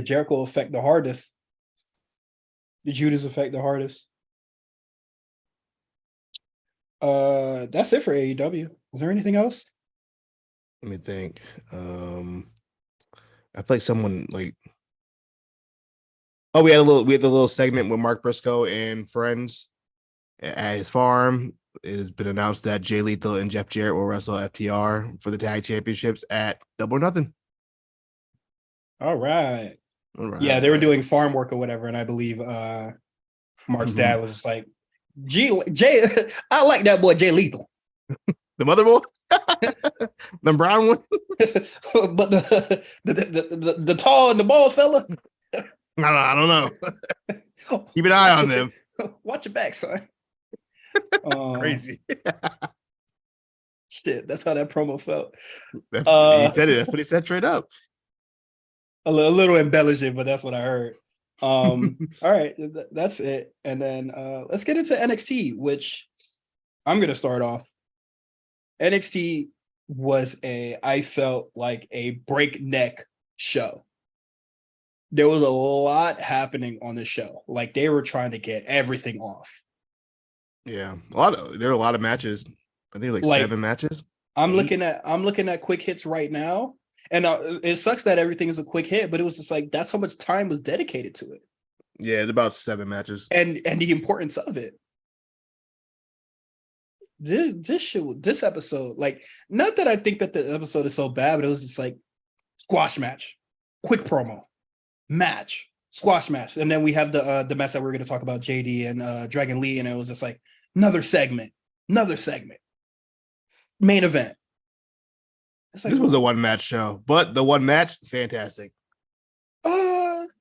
[SPEAKER 1] Jericho effect the hardest. The Judas effect the hardest. That's it for AEW. Was there anything else?
[SPEAKER 2] Let me think. I feel like someone like. Oh, we had the little segment with Mark Briscoe and friends at his farm. It has been announced that Jay Lethal and Jeff Jarrett will wrestle FTR for the tag championships at Double or Nothing.
[SPEAKER 1] All right. Yeah, they were doing farm work or whatever, and I believe Mark's dad was like, Jay, I like that boy Jay Lethal.
[SPEAKER 2] The mother boy? The brown one?
[SPEAKER 1] But the tall and the bald fella?
[SPEAKER 2] I don't know. Keep an eye on them.
[SPEAKER 1] Watch your back, son.
[SPEAKER 2] Crazy.
[SPEAKER 1] Shit, that's how that promo felt.
[SPEAKER 2] He said it. That's what he said straight up.
[SPEAKER 1] A little embellishing, but that's what I heard. All right, that's it. And then let's get into NXT, which I'm gonna start off. NXT was I felt like a breakneck show. There was a lot happening on the show. Like they were trying to get everything off.
[SPEAKER 2] Yeah, there were a lot of matches. I think like 7 matches.
[SPEAKER 1] I'm looking at quick hits right now, and it sucks that everything is a quick hit, but it was just like that's how much time was dedicated to it.
[SPEAKER 2] Yeah, it's about 7 matches.
[SPEAKER 1] And the importance of it. This episode, like, not that I think that the episode is so bad, but it was just like squash match, quick promo, match, squash match, and then we have the match that we're going to talk about, JD and Dragon Lee, and it was just like another segment, main event.
[SPEAKER 2] Like, this was a 1-match show, but the 1 match, fantastic.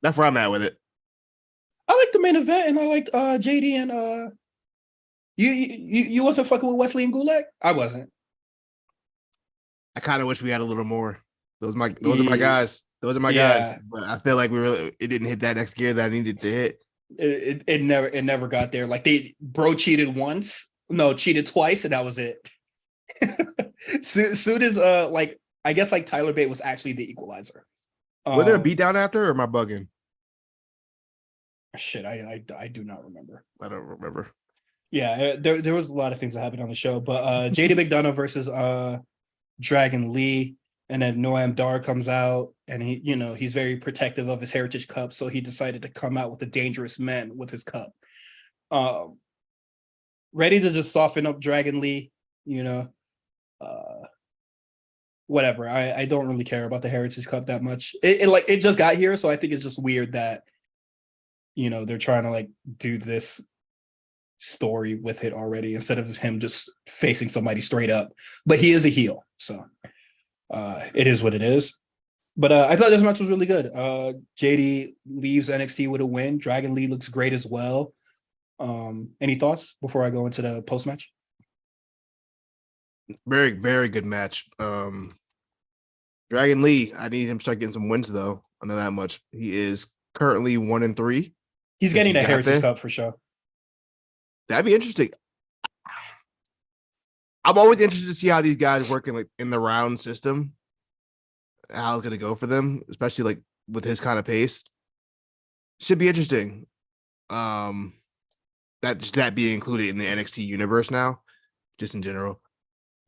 [SPEAKER 2] That's where I'm at with it.
[SPEAKER 1] I like the main event, and I liked JD and you wasn't fucking with Wesley and Gulak? I wasn't.
[SPEAKER 2] I kind of wish we had a little more. Those are my guys. Those are my guys. But I feel like it didn't hit that next gear that I needed to hit.
[SPEAKER 1] It never got there. Like bro cheated once, cheated twice, and that was it. Soon as like, I guess like Tyler Bate was actually the equalizer.
[SPEAKER 2] Was there a beatdown after, or am I bugging?
[SPEAKER 1] Shit, I do not remember.
[SPEAKER 2] I don't remember.
[SPEAKER 1] Yeah, there was a lot of things that happened on the show, but JD McDonough versus Dragon Lee, and then Noam Dar comes out, and he's very protective of his Heritage Cup, so he decided to come out with the Dangerous Men with his cup, ready to just soften up Dragon Lee, whatever. I don't really care about the Heritage Cup that much. It just got here, so I think it's just weird that they're trying to like do this story with it already instead of him just facing somebody straight up. But he is a heel, so it is what it is. But I thought this match was really good. JD leaves NXT with a win. Dragon Lee looks great as well. Any thoughts before I go into the post match?
[SPEAKER 2] Very, very good match. Dragon Lee, I need him to start getting some wins though. I know that much. He is currently 1-3.
[SPEAKER 1] He's getting a Heritage Cup for sure.
[SPEAKER 2] That'd be interesting. I'm always interested to see how these guys work in the round system. How it's gonna go for them, especially like with his kind of pace. Should be interesting. That being included in the NXT universe now, just in general.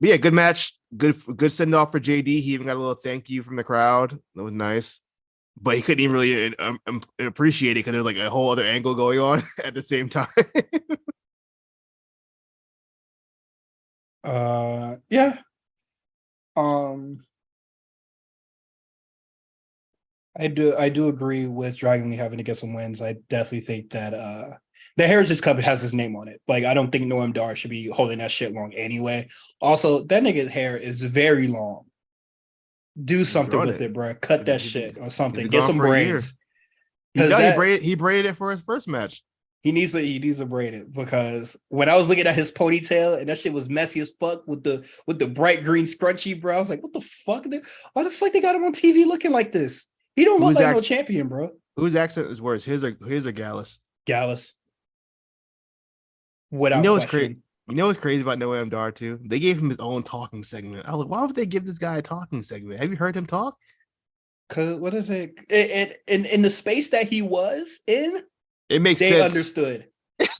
[SPEAKER 2] But yeah, good match. Good send off for JD. He even got a little thank you from the crowd. That was nice. But he couldn't even really appreciate it because there was like a whole other angle going on at the same time.
[SPEAKER 1] Yeah. I do agree with Dragon Lee having to get some wins. I definitely think that the Heritage Cup has his name on it. Like, I don't think Noam Dar should be holding that shit long anyway. Also, that nigga's hair is very long. Do something with it, bro. Cut that shit or something. Get some braids.
[SPEAKER 2] He braided it for his first match.
[SPEAKER 1] He needs to braid it, because when I was looking at his ponytail and that shit was messy as fuck with the bright green scrunchie, bro, I was like, what the fuck? Why the fuck they got him on TV looking like this? He don't look like no champion, bro.
[SPEAKER 2] Whose accent is worse? His or Gallus?
[SPEAKER 1] Gallus. Without question.
[SPEAKER 2] Crazy? You know what's crazy about Noam Dar too? They gave him his own talking segment. I was like, why would they give this guy a talking segment? Have you heard him talk?
[SPEAKER 1] Cause what is it? In the space that he was in,
[SPEAKER 2] it makes sense.
[SPEAKER 1] They understood.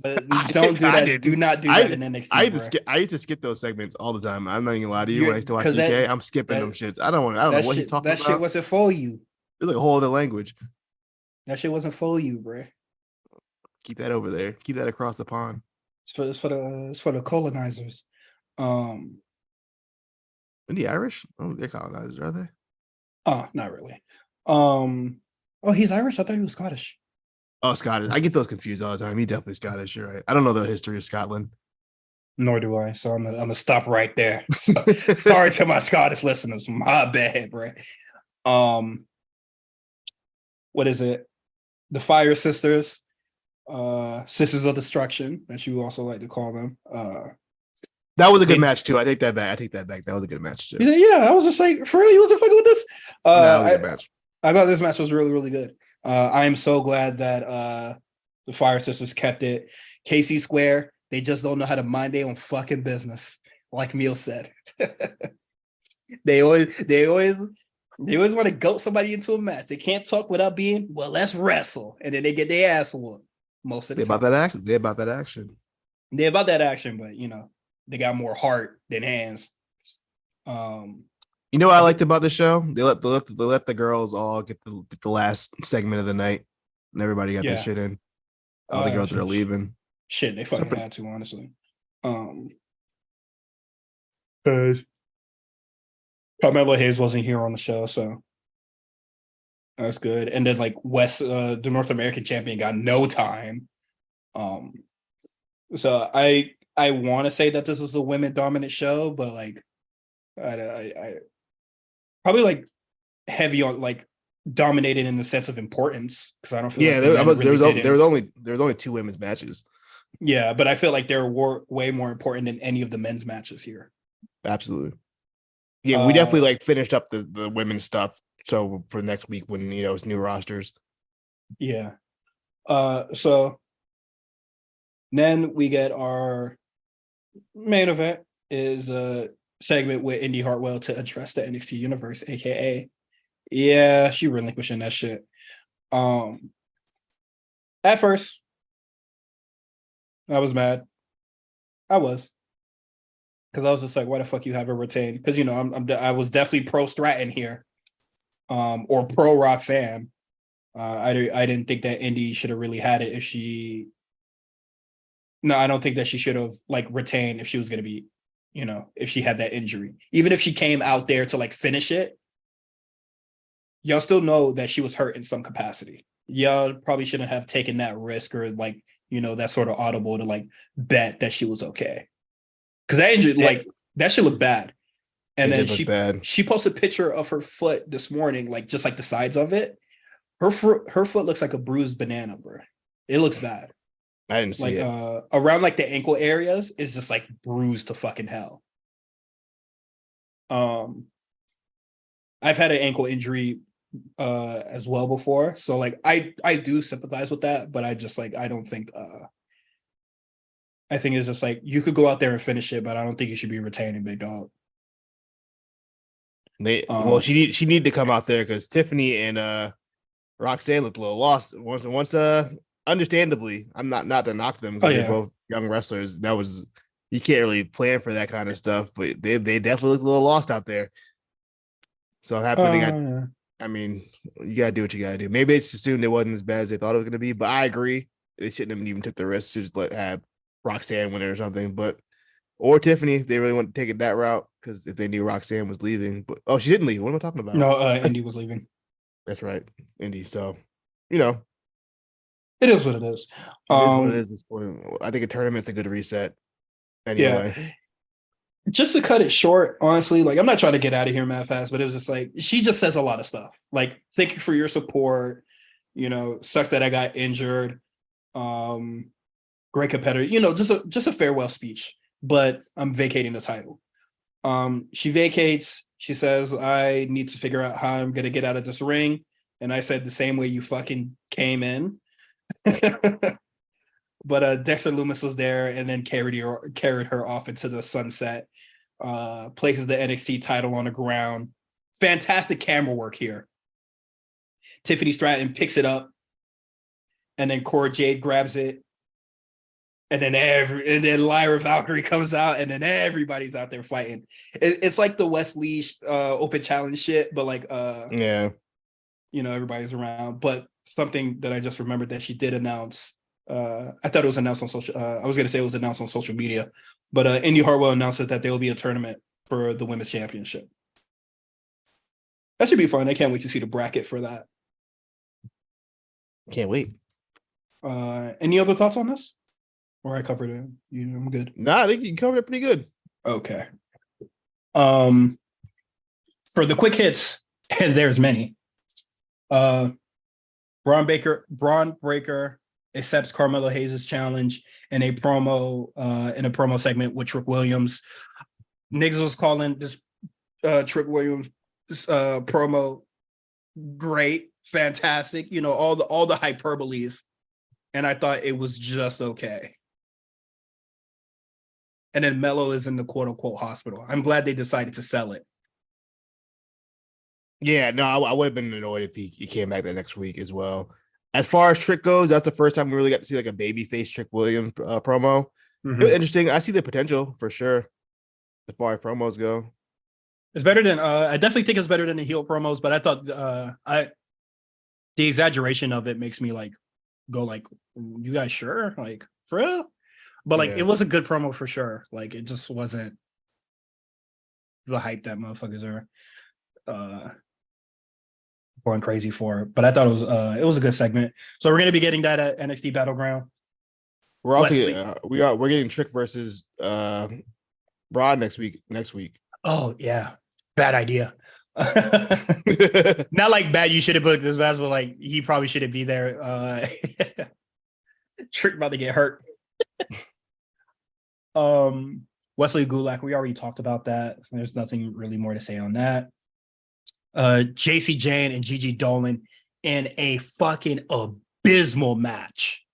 [SPEAKER 1] But don't do that. Do not do that in NXT.
[SPEAKER 2] I used to skip those segments all the time. I'm not even gonna lie to you. When I used to watch DK, I'm skipping them shits. I don't know what he's talking about.
[SPEAKER 1] That shit wasn't for you.
[SPEAKER 2] It's like a whole other language.
[SPEAKER 1] That shit wasn't for you, bro.
[SPEAKER 2] Keep that over there. Keep that across the pond.
[SPEAKER 1] It's for the colonizers.
[SPEAKER 2] Indi Irish? Oh, they're colonizers, are they?
[SPEAKER 1] Oh, not really. Oh, he's Irish? I thought he was Scottish.
[SPEAKER 2] Oh, Scottish. I get those confused all the time. He definitely Scottish. You're right. I don't know the history of Scotland.
[SPEAKER 1] Nor do I. So I'm gonna stop right there. So, sorry to my Scottish listeners. My bad, bro. What is it? The Fire Sisters, Sisters of Destruction, as you also like to call them.
[SPEAKER 2] That was a good match too. I take that back. That was a good match too.
[SPEAKER 1] Yeah, I was just like, for real, you wasn't fucking with this?
[SPEAKER 2] That was a good match.
[SPEAKER 1] I thought this match was really, really good. I am so glad that the Fire Sisters kept it. KC Square, they just don't know how to mind their own fucking business, like Meal said. They always want to goat somebody into a match. They can't talk without being, well, let's wrestle, and then they get their ass whooped most of the time.
[SPEAKER 2] They're about that action.
[SPEAKER 1] They're about that action, but they got more heart than hands.
[SPEAKER 2] You know what I liked about the show? They let the girls all get the last segment of the night. and everybody got their
[SPEAKER 1] Yeah.
[SPEAKER 2] shit in. All the girls that are leaving.
[SPEAKER 1] Shit, they
[SPEAKER 2] Except
[SPEAKER 1] fucking
[SPEAKER 2] for-
[SPEAKER 1] had to, honestly. 'Cause Carmelo Hayes wasn't here on the show, so that's good. And then like the North American champion got no time. Um, so I want to say that this is a women dominant show, but like I probably like heavy on like dominated in the sense of importance because I don't feel like the men really
[SPEAKER 2] there was only 2 women's matches.
[SPEAKER 1] Yeah, but I feel like they're way more important than any of the men's matches here.
[SPEAKER 2] Absolutely. Yeah, we definitely like finished up the women's stuff. So for next week when it's new rosters.
[SPEAKER 1] Yeah. So then we get our main event is a segment with Indi Hartwell to address the NXT universe, aka she relinquishing that shit. At first, I was mad. I was. Because I was just like, why the fuck you have her retained? Because I was definitely pro Stratton here. Or pro Roxanne. I didn't think that Indi should have really had it if she. No, I don't think that she should have like retained if she was going to be, if she had that injury. Even if she came out there to like finish it, y'all still know that she was hurt in some capacity. Y'all probably shouldn't have taken that risk or like, that sort of audible to like bet that she was okay. Because that injury, like that should look bad. And then she posted a picture of her foot this morning, like just like the sides of it. Her foot looks like a bruised banana, bro. It looks bad.
[SPEAKER 2] I didn't see it.
[SPEAKER 1] Around like the ankle areas is just like bruised to fucking hell. I've had an ankle injury as well before, so like I do sympathize with that, but I just like I don't think I think it's just like you could go out there and finish it, but I don't think you should be retaining, big dog.
[SPEAKER 2] She needed to come out there because Tiffany and Roxanne looked a little lost once understandably. I'm not to knock them because they're both young wrestlers. That was you can't really plan for that kind of stuff, but they definitely look a little lost out there. So I'm happy they got. I mean, you gotta do what you gotta do. Maybe it's assumed it wasn't as bad as they thought it was gonna be, but I agree they shouldn't have even took the risk to just have Roxanne win it or something. Or Tiffany if they really want to take it that route because if they knew Roxanne was leaving, but she didn't leave. What am I talking about?
[SPEAKER 1] No, Indi was leaving.
[SPEAKER 2] That's right, Indi. So
[SPEAKER 1] it is what it is.
[SPEAKER 2] It is what it is at this point. I think a tournament's a good reset. Anyway.
[SPEAKER 1] Yeah. Just to cut it short, honestly, like I'm not trying to get out of here mad fast, but it was just like she just says a lot of stuff. Like, thank you for your support. Sucks that I got injured. Great competitor. Just a farewell speech. But I'm vacating the title. She vacates. She says, I need to figure out how I'm gonna get out of this ring. And I said the same way you fucking came in. But Dexter Lumis was there and then carried her off into the sunset. Places the NXT title on the ground. Fantastic camera work here. Tiffany Stratton picks it up, and then Cora Jade grabs it, and then Lyra Valkyrie comes out, and then everybody's out there fighting. It's like the Wesley Open Challenge shit, but like everybody's around. But something that I just remembered that she did announce. I thought it was announced on social. I was gonna say it was announced on social media, but Indi Hartwell announces that there will be a tournament for the women's championship. That should be fun. I can't wait to see the bracket for that.
[SPEAKER 2] Can't wait.
[SPEAKER 1] Any other thoughts on this? Or I covered it. I'm good.
[SPEAKER 2] No, I think you covered it pretty good.
[SPEAKER 1] Okay. For the quick hits, and there's many. Braun Breaker accepts Carmelo Hayes' challenge in a promo segment with Trick Williams. Niggas was calling this Trick Williams promo great, fantastic, all the hyperboles, and I thought it was just okay. And then Melo is in the quote unquote hospital. I'm glad they decided to sell it.
[SPEAKER 2] Yeah, no, I would have been annoyed if he came back the next week as well. As far as Trick goes, that's the first time we really got to see like a babyface Trick Williams promo.
[SPEAKER 1] Mm-hmm.
[SPEAKER 2] It was interesting. I see the potential for sure as far as promos go.
[SPEAKER 1] It's better than I definitely think it's better than the heel promos, but I thought the exaggeration of it makes me like go like, you guys sure? Like for real? But like it was a good promo for sure. Like it just wasn't the hype that motherfuckers are going crazy for. But I thought it was a good segment. So we're gonna be getting that at NXT Battleground.
[SPEAKER 2] We're also we're getting Trick versus Braun next week.
[SPEAKER 1] Oh yeah, bad idea. Not like bad. You should have booked this match, but like he probably shouldn't be there. Trick about to get hurt. Wesley Gulak, we already talked about that. There's nothing really more to say on that. JC Jane and Gigi Dolan in a fucking abysmal match.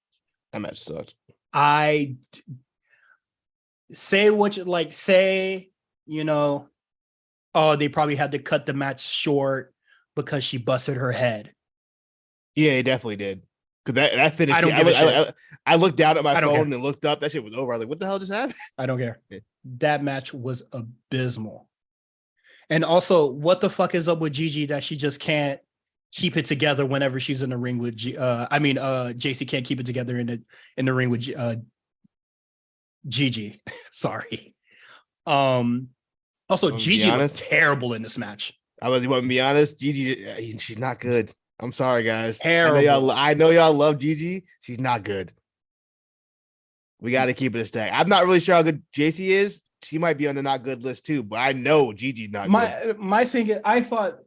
[SPEAKER 2] That match sucked.
[SPEAKER 1] I say what you like, say, you know, oh, they probably had to cut the match short because she busted her head.
[SPEAKER 2] Yeah, it definitely did. Because that finished. I looked down at my phone and looked up. That shit was over. I was like, what the hell just happened?
[SPEAKER 1] I don't care. Yeah. That match was abysmal. And also, what the fuck is up with Gigi that she just can't keep it together whenever she's in the ring with JC can't keep it together in the ring with Gigi. Sorry. Also, Gigi was terrible in this match.
[SPEAKER 2] You want to be honest? Gigi, she's not good. I'm sorry, guys.
[SPEAKER 1] Terrible.
[SPEAKER 2] I know y'all love Gigi. She's not good. We got to keep it a stack. I'm not really sure how good JC is. She might be on the not good list too, but I know Gigi's not good.
[SPEAKER 1] My thing is, I thought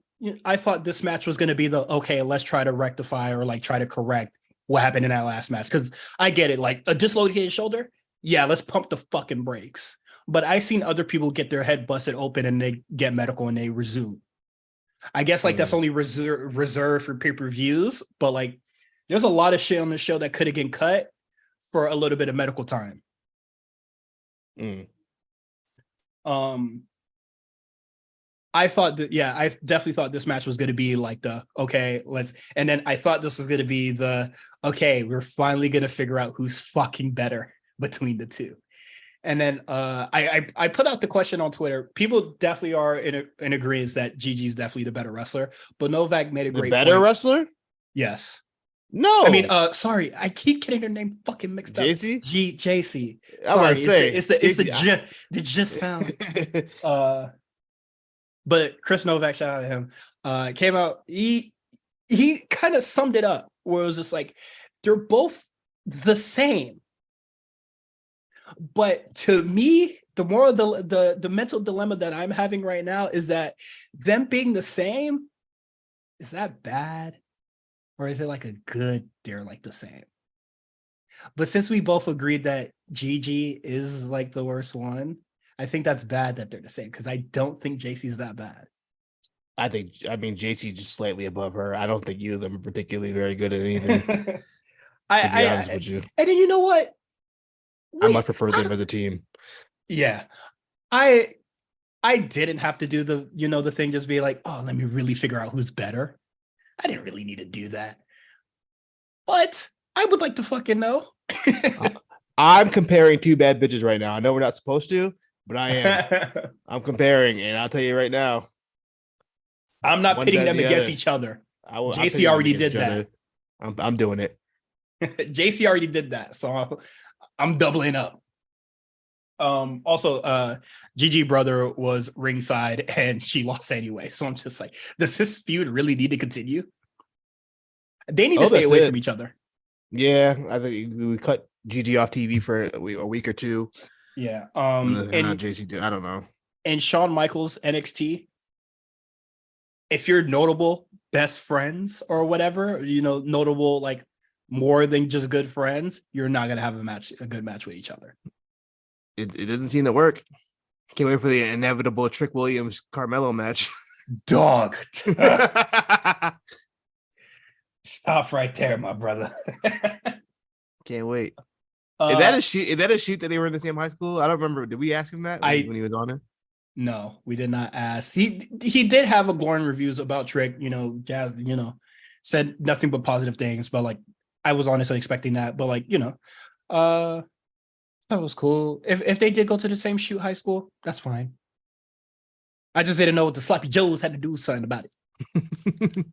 [SPEAKER 1] this match was going to be let's try to rectify or like try to correct what happened in that last match. Because I get it, like a dislocated shoulder. Yeah, let's pump the fucking brakes. But I've seen other people get their head busted open and they get medical and they resume. I guess like that's only reserved for pay-per-views, but like there's a lot of shit on the show that could have been cut for a little bit of medical time. I definitely thought this match was going to be like and then I thought this was going to be we're finally going to figure out who's fucking better between the two. And then I put out the question on Twitter. People definitely are in agreement that Gigi's definitely the better wrestler, but Novak made a great
[SPEAKER 2] point. Wrestler?
[SPEAKER 1] Yes.
[SPEAKER 2] No.
[SPEAKER 1] I mean, sorry, I keep getting her name fucking mixed up. JC.
[SPEAKER 2] I was to say
[SPEAKER 1] it's the just sound. But Chris Novak, shout out to him. Came out. He kind of summed it up where it was just like they're both the same. But to me, the more the mental dilemma that I'm having right now is that them being the same, is that bad? Or is it like a good, they're like the same? But since we both agreed that Gigi is like the worst one, I think that's bad that they're the same because I don't think JC's that bad.
[SPEAKER 2] I mean, JC just slightly above her. I don't think either of them are particularly very good at anything. To be honest with you.
[SPEAKER 1] And then you know what?
[SPEAKER 2] I much prefer them as a team.
[SPEAKER 1] Yeah. I didn't have to do the thing, just be like, oh, let me really figure out who's better. I didn't really need to do that. But I would like to fucking know.
[SPEAKER 2] I'm comparing two bad bitches right now. I know we're not supposed to, but I am. I'm comparing, and I'll tell you right now.
[SPEAKER 1] I'm not pitting them against each other. JC already did that.
[SPEAKER 2] I'm doing it.
[SPEAKER 1] JC already did that, so I'm doubling up. Also, Gigi brother was ringside and she lost anyway. So I'm just like, does this feud really need to continue? They need to stay away from each other.
[SPEAKER 2] Yeah, I think we cut Gigi off TV for a week or two.
[SPEAKER 1] Yeah.
[SPEAKER 2] And JC, I don't know.
[SPEAKER 1] And Shawn Michaels NXT. If you're notable best friends or whatever, notable like more than just good friends, you're not gonna have a good match with each other.
[SPEAKER 2] It didn't seem to work. Can't wait for the inevitable Trick Williams Carmelo match.
[SPEAKER 1] Dog. Stop right there, my brother.
[SPEAKER 2] Can't wait. Is that a shoot that they were in the same high school? I don't remember. Did we ask him that when he was on it?
[SPEAKER 1] No, we did not ask. He did have a glowing reviews about Trick. Jazz. Said nothing but positive things. But like, I was honestly expecting that. But like, that was cool. If they did go to the same shoot high school, that's fine. I just didn't know what the Sloppy Joes had to do something about it.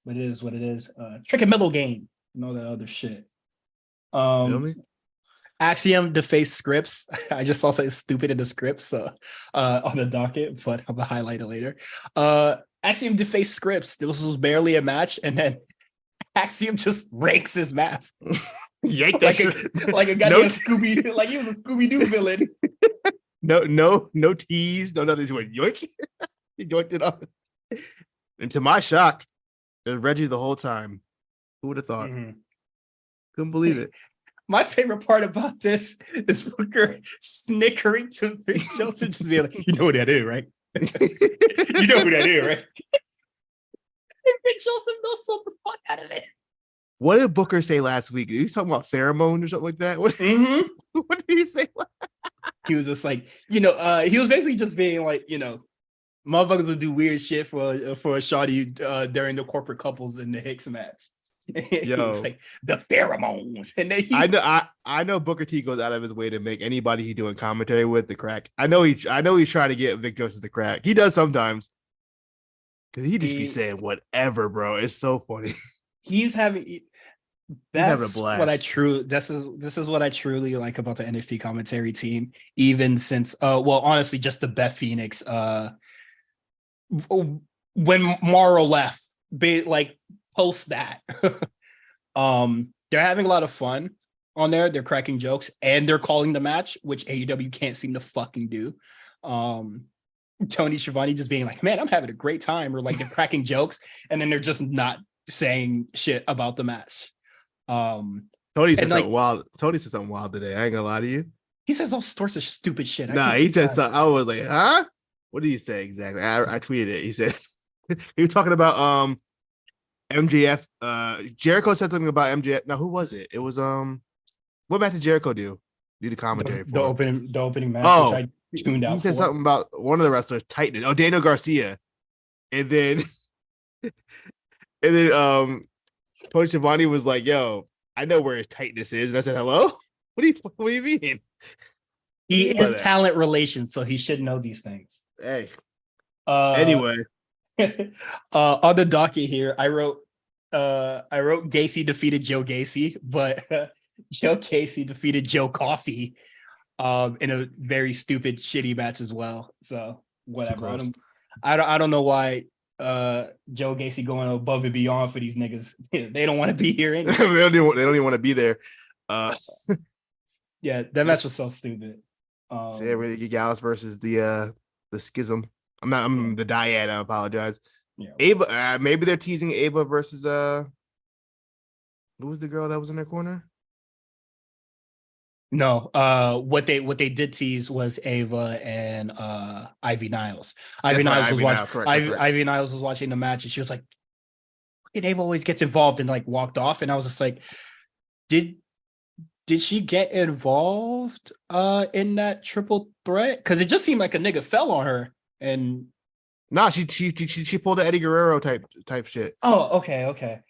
[SPEAKER 1] but it is what it is. Trick and middle game and all that other shit.
[SPEAKER 2] Feel me?
[SPEAKER 1] Axiom deface scripts. I just saw something stupid in the scripts on the docket, but I'm gonna highlight it later. Axiom deface scripts. This was barely a match, and then Axiom just ranks his mask.
[SPEAKER 2] Yank that
[SPEAKER 1] like
[SPEAKER 2] shit.
[SPEAKER 1] like a goddamn Scooby, like he was a Scooby-Doo villain.
[SPEAKER 2] No tease, no nothing. He went yoink. He yoinked it up. And to my shock, it was Reggie the whole time. Who would have thought?
[SPEAKER 1] Mm-hmm.
[SPEAKER 2] Couldn't believe it.
[SPEAKER 1] My favorite part about this is Booker snickering to Vic Joseph, just being like, "You know who that is, right? You know who that is, right?" And Vic Joseph knows something the fuck out of it.
[SPEAKER 2] What did Booker say last week? He was talking about pheromone or something like that. What did he say?
[SPEAKER 1] He was just like, he was basically just being like, motherfuckers will do weird shit for a shawty during the corporate couples in the Hicks match. He was like, the pheromones. And then
[SPEAKER 2] I know Booker T goes out of his way to make anybody he doing commentary with the crack. I know he's trying to get Vic Joseph the crack. He does sometimes. Cause he just be saying whatever, bro. It's so funny.
[SPEAKER 1] He's having
[SPEAKER 2] a blast.
[SPEAKER 1] This is what I truly like about the NXT commentary team, even since honestly, just the Beth Phoenix when Morrow left, post that. They're having a lot of fun on there. They're cracking jokes and they're calling the match, which AEW can't seem to fucking do. Tony Schiavone just being like, man, I'm having a great time, or like they're cracking jokes and then they're just not saying shit about the match.
[SPEAKER 2] Tony said something wild. Tony said something wild today. I ain't gonna lie to you.
[SPEAKER 1] He says all sorts of stupid shit.
[SPEAKER 2] Nah, he said something. I was like, huh? What did he say exactly? I tweeted it. He said he was talking about MJF. Jericho said something about MJF. Now, who was it? It was what match did Jericho do the commentary for?
[SPEAKER 1] The opening match, which I tuned out.
[SPEAKER 2] He said something about one of the wrestlers, Titan. Oh, Daniel Garcia. And then Tony Schiavone was like, yo, I know where his tightness is. And I said, hello? What do you mean?
[SPEAKER 1] He is talent relations, so he should know these things.
[SPEAKER 2] Hey. Anyway.
[SPEAKER 1] On the docket here, I wrote Gacy defeated Joe Gacy, but Joe Gacy defeated Joe Coffey in a very stupid, shitty match as well. So whatever. I don't know why Joe Gacy going above and beyond for these niggas. They don't want to be here anyway.
[SPEAKER 2] they don't even want to be there.
[SPEAKER 1] Yeah, that match was so stupid.
[SPEAKER 2] Ricky Gallus versus the Schism. I'm the Dyad. I apologize. Yeah. Ava, maybe they're teasing Ava versus who was the girl that was in their corner?
[SPEAKER 1] No, what they did tease was Ava and Ivy Niles. Ivy Niles was watching the match and she was like, and Ava always gets involved, and like walked off. And I was just like, did she get involved in that triple threat? Because it just seemed like a nigga fell on her. And
[SPEAKER 2] she pulled the Eddie Guerrero type shit.
[SPEAKER 1] Oh, okay.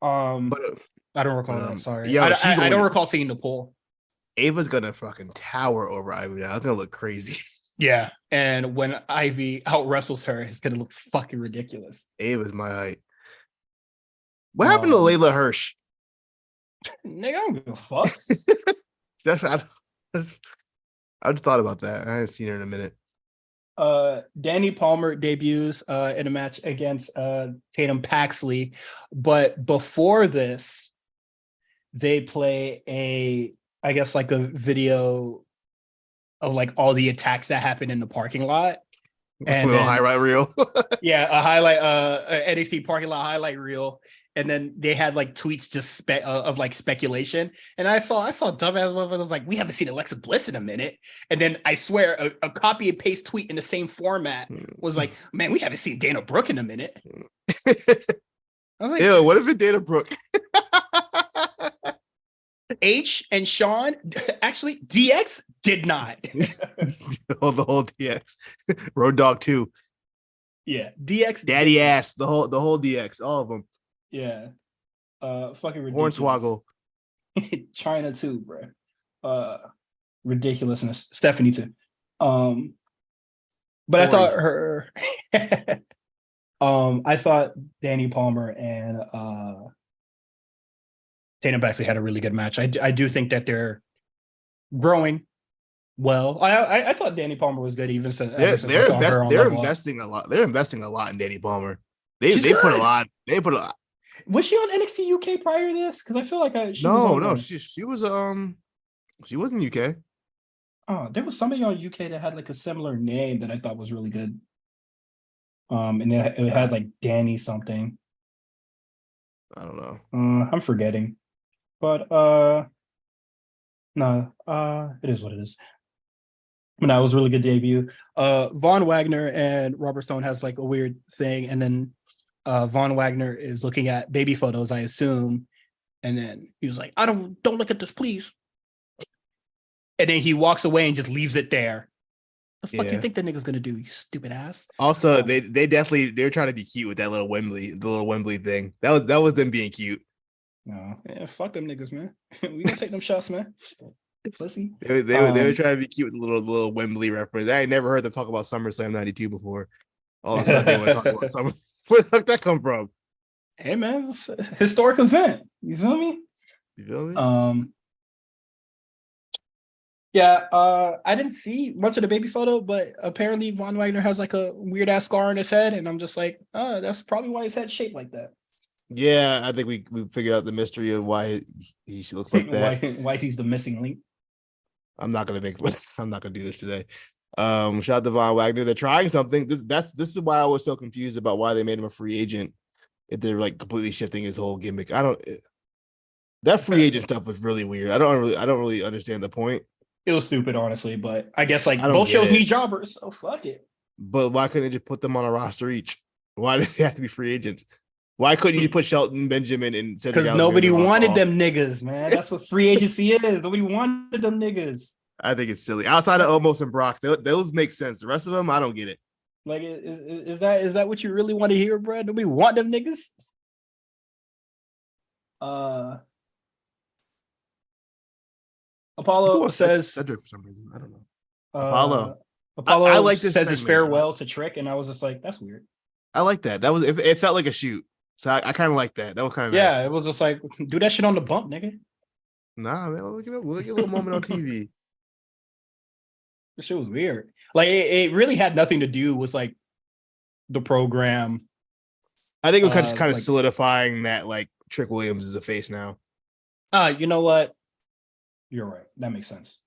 [SPEAKER 1] But I don't recall that. Sorry.
[SPEAKER 2] Yo,
[SPEAKER 1] I don't recall seeing the pull.
[SPEAKER 2] Ava's gonna fucking tower over Ivy now. It's gonna look crazy.
[SPEAKER 1] Yeah, and when Ivy out wrestles her, it's gonna look fucking ridiculous.
[SPEAKER 2] Ava's my height. What happened to Layla Hirsch?
[SPEAKER 1] Nigga, I don't give a fuck.
[SPEAKER 2] I just thought about that. I haven't seen her in a minute.
[SPEAKER 1] Danny Palmer debuts in a match against Tatum Paxley, but before this, they play I guess like a video of like all the attacks that happened in the parking lot. And a little
[SPEAKER 2] highlight reel.
[SPEAKER 1] Yeah, a highlight NXT parking lot highlight reel. And then they had like tweets just of like speculation. And I saw dumbass motherfuckers like, we haven't seen Alexa Bliss in a minute. And then I swear a copy and paste tweet in the same format was like, man, we haven't seen Dana Brooke in a minute. I was like,
[SPEAKER 2] ew, what if it's Dana Brooke?
[SPEAKER 1] H and Sean, actually, DX did not.
[SPEAKER 2] The whole DX. Road Dogg 2.
[SPEAKER 1] Yeah, DX.
[SPEAKER 2] Daddy Ass, the whole DX, all of them.
[SPEAKER 1] Yeah. Fucking ridiculous.
[SPEAKER 2] Hornswoggle.
[SPEAKER 1] China too, bro. Ridiculousness. Stephanie too. But I thought her I thought Danny Palmer and Tatum Baxley had a really good match. I do think that they're growing well. I thought Danny Palmer was good even since ever since I saw her on
[SPEAKER 2] They're
[SPEAKER 1] Level Up.
[SPEAKER 2] investing a lot. They're investing a lot in Danny Palmer.
[SPEAKER 1] She's
[SPEAKER 2] They put a
[SPEAKER 1] good.
[SPEAKER 2] lot. They put a lot.
[SPEAKER 1] Was she on NXT UK prior to this? Because I feel like she was
[SPEAKER 2] No,
[SPEAKER 1] on
[SPEAKER 2] no,
[SPEAKER 1] there.
[SPEAKER 2] she was in UK.
[SPEAKER 1] Oh, there was somebody on UK that had like a similar name that I thought was really good. And it
[SPEAKER 2] I,
[SPEAKER 1] had like Danny something.
[SPEAKER 2] I don't know.
[SPEAKER 1] I'm forgetting, but no, it is what it is. But no, it was a really good debut. Von Wagner and Robert Stone has like a weird thing, and then Von Wagner is looking at baby photos, I assume, and then he was like, "I don't look at this, please." And then he walks away and just leaves it there. The fuck you
[SPEAKER 2] Yeah.
[SPEAKER 1] think that nigga's gonna do, you stupid ass?
[SPEAKER 2] Also, they definitely they're trying to be cute with that the little Wembley thing. That was them being cute.
[SPEAKER 1] No, yeah, fuck them niggas, man. We gonna take them shots, man. Pussy.
[SPEAKER 2] They were trying to be cute with the little Wembley reference. I ain't never heard them talk about SummerSlam '92 before. All of a sudden they want to talk about Summer. Where the fuck that come from?
[SPEAKER 1] Hey man, it's a historic event. You feel me?
[SPEAKER 2] You feel me?
[SPEAKER 1] Yeah, I didn't see much of the baby photo, but apparently Von Wagner has like a weird ass scar on his head, and I'm just like, oh, that's probably why his head's shaped like that.
[SPEAKER 2] Yeah, I think we figured out the mystery of why he looks like that.
[SPEAKER 1] why he's the missing link.
[SPEAKER 2] I'm not gonna I'm not gonna do this today. Shout out to Von Wagner. They're trying something. This is why I was so confused about why they made him a free agent. If they're like completely shifting his whole gimmick. That free agent stuff was really weird. I don't really understand the point.
[SPEAKER 1] It was stupid, honestly, but I guess like
[SPEAKER 2] I don't
[SPEAKER 1] both
[SPEAKER 2] get
[SPEAKER 1] shows
[SPEAKER 2] it.
[SPEAKER 1] need jobbers, so fuck it.
[SPEAKER 2] But why couldn't they just put them on a roster each? Why did they have to be free agents? Why couldn't you put Shelton Benjamin and Cedric
[SPEAKER 1] Because
[SPEAKER 2] Alexander
[SPEAKER 1] nobody
[SPEAKER 2] on
[SPEAKER 1] wanted
[SPEAKER 2] Raw?
[SPEAKER 1] them niggas, man. That's what free agency is. Nobody wanted them niggas.
[SPEAKER 2] I think it's silly. Outside of Omos and Brock, those make sense. The rest of them, I don't get it.
[SPEAKER 1] Like, is that what you really want to hear, bro? Nobody want them niggas. Apollo says
[SPEAKER 2] Cedric for some reason. I don't know.
[SPEAKER 1] uh,
[SPEAKER 2] Apollo.
[SPEAKER 1] Apollo
[SPEAKER 2] like this
[SPEAKER 1] says his
[SPEAKER 2] segment.
[SPEAKER 1] farewell to Trick, and I was just like, that's weird.
[SPEAKER 2] I like that. That was it felt like a shoot. So I kind of like that. That was kind of
[SPEAKER 1] Yeah,
[SPEAKER 2] nice.
[SPEAKER 1] it was just like, do that shit on the bump, nigga.
[SPEAKER 2] Nah, man, look at a little moment on TV.
[SPEAKER 1] This shit was weird. Like it really had nothing to do with like the program.
[SPEAKER 2] I think it was kind of
[SPEAKER 1] like,
[SPEAKER 2] solidifying that like Trick Williams is a face now.
[SPEAKER 1] You know what? You're right. That makes sense.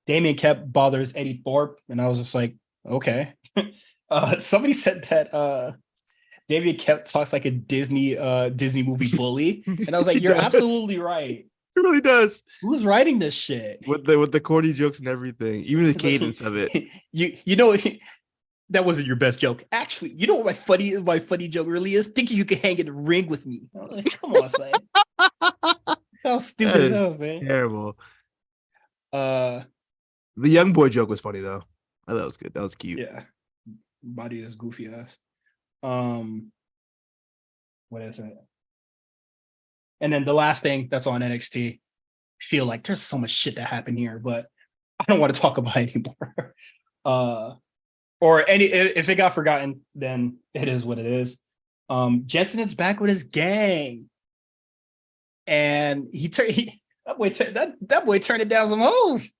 [SPEAKER 1] Damien Kemp bothers Eddie Thorpe, and I was just like, okay. Somebody said that Damien Kemp talks like a Disney movie bully, and I was like, you're absolutely right.
[SPEAKER 2] It really does.
[SPEAKER 1] Who's writing this shit?
[SPEAKER 2] With the corny jokes and everything, even the cadence of it.
[SPEAKER 1] You know that wasn't your best joke. Actually, you know what my funny joke really is? Thinking you can hang in the ring with me. Like, come on, son. How stupid is that, man?
[SPEAKER 2] Terrible.
[SPEAKER 1] The
[SPEAKER 2] young boy joke was funny though. I thought it was good. That was cute.
[SPEAKER 1] Yeah. Body is goofy ass. What is it? And then the last thing that's on NXT, I feel like there's so much shit that happened here, but I don't want to talk about it anymore. Or if it got forgotten, then it is what it is. Jensen is back with his gang, and that boy turned it down some hoes.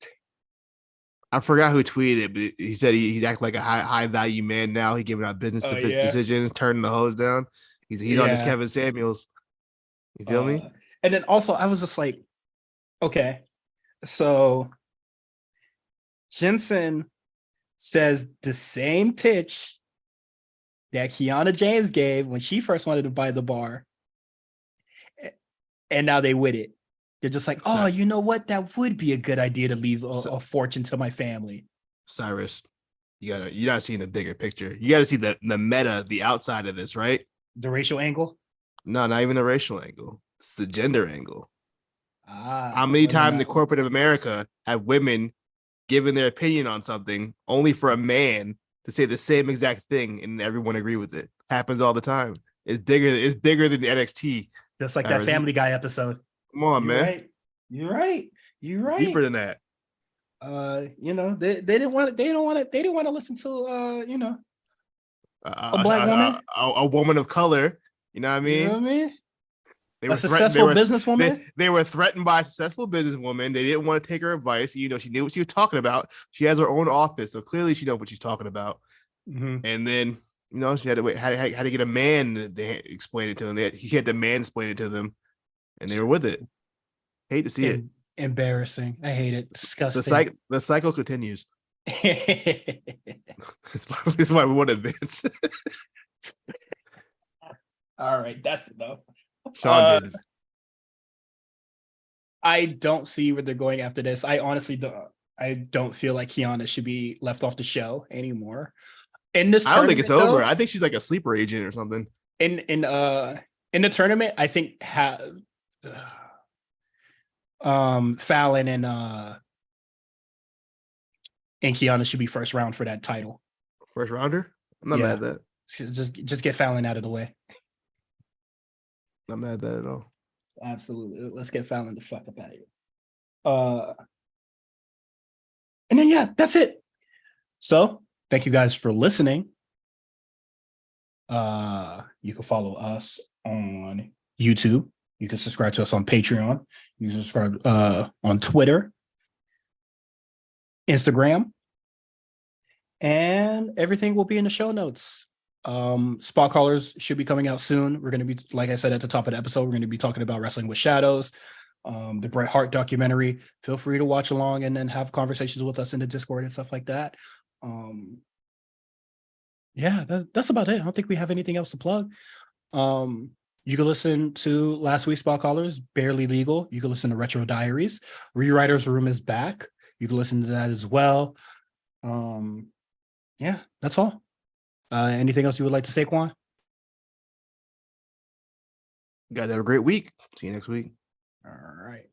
[SPEAKER 2] I forgot who tweeted it, but he said he's acting like a high value man now. He giving out business decisions, turning the hose down. He's on his Kevin Samuels. You feel me?
[SPEAKER 1] And then also I was just like, okay, so Jensen says the same pitch that Kiana James gave when she first wanted to buy the bar, and now they with it. They're just like, oh, you know what? That would be a good idea to leave a fortune to my family.
[SPEAKER 2] Cyrus, you're not seeing the bigger picture. You got to see the meta, the outside of this, right?
[SPEAKER 1] The racial angle?
[SPEAKER 2] No, not even the racial angle. It's the gender angle. How many times in the corporate of America have women given their opinion on something only for a man to say the same exact thing and everyone agree with it? Happens all the time. It's bigger than the NXT.
[SPEAKER 1] Just like Cyrus. That Family Guy episode.
[SPEAKER 2] Come on, man.
[SPEAKER 1] Right. You're right.
[SPEAKER 2] It's deeper than that.
[SPEAKER 1] They didn't want to listen to A black woman?
[SPEAKER 2] A woman of color. You know what I
[SPEAKER 1] You know what I
[SPEAKER 2] mean?
[SPEAKER 1] mean?
[SPEAKER 2] They
[SPEAKER 1] A
[SPEAKER 2] were threatened.
[SPEAKER 1] successful businesswoman?
[SPEAKER 2] They were threatened by a successful businesswoman. They didn't want to take her advice. You know, she knew what she was talking about. She has her own office, so clearly she knows what she's talking about.
[SPEAKER 1] Mm-hmm.
[SPEAKER 2] And then, you know, she had to wait, had to get a man to explain it to them. He had the man explain it to them, and they were with it. Hate to see it.
[SPEAKER 1] Embarrassing. I hate it. Disgusting.
[SPEAKER 2] The cycle continues. That's why we want to advance.
[SPEAKER 1] All right, that's enough.
[SPEAKER 2] Sean did.
[SPEAKER 1] I don't see where they're going after this. I honestly don't. I don't feel like Kiana should be left off the show anymore. In this,
[SPEAKER 2] I don't think it's over.
[SPEAKER 1] though,
[SPEAKER 2] I think she's like a sleeper agent or something.
[SPEAKER 1] In the tournament, I think Fallon and Kiana should be first round for that title.
[SPEAKER 2] First rounder? I'm not mad at that.
[SPEAKER 1] Just get Fallon out of the way.
[SPEAKER 2] Not mad at that at all.
[SPEAKER 1] Absolutely. Let's get Fallon the fuck up out of here. And then yeah, that's it. So thank you guys for listening. You can follow us on YouTube. You can subscribe to us on Patreon. You can subscribe on Twitter, Instagram, and everything will be in the show notes. Spot Callers should be coming out soon. We're going to be, like I said at the top of the episode, we're going to be talking about Wrestling with Shadows, the Bret Hart documentary. Feel free to watch along and then have conversations with us in the Discord and stuff like that. Yeah, that's about it. I don't think we have anything else to plug. You can listen to last week's Spot Callers, Barely Legal. You can listen to Retro Diaries. Rewriter's Room is back. You can listen to that as well. Yeah, that's all. Anything else you would like to say, Quan?
[SPEAKER 2] You guys have a great week. See you next week.
[SPEAKER 1] All right.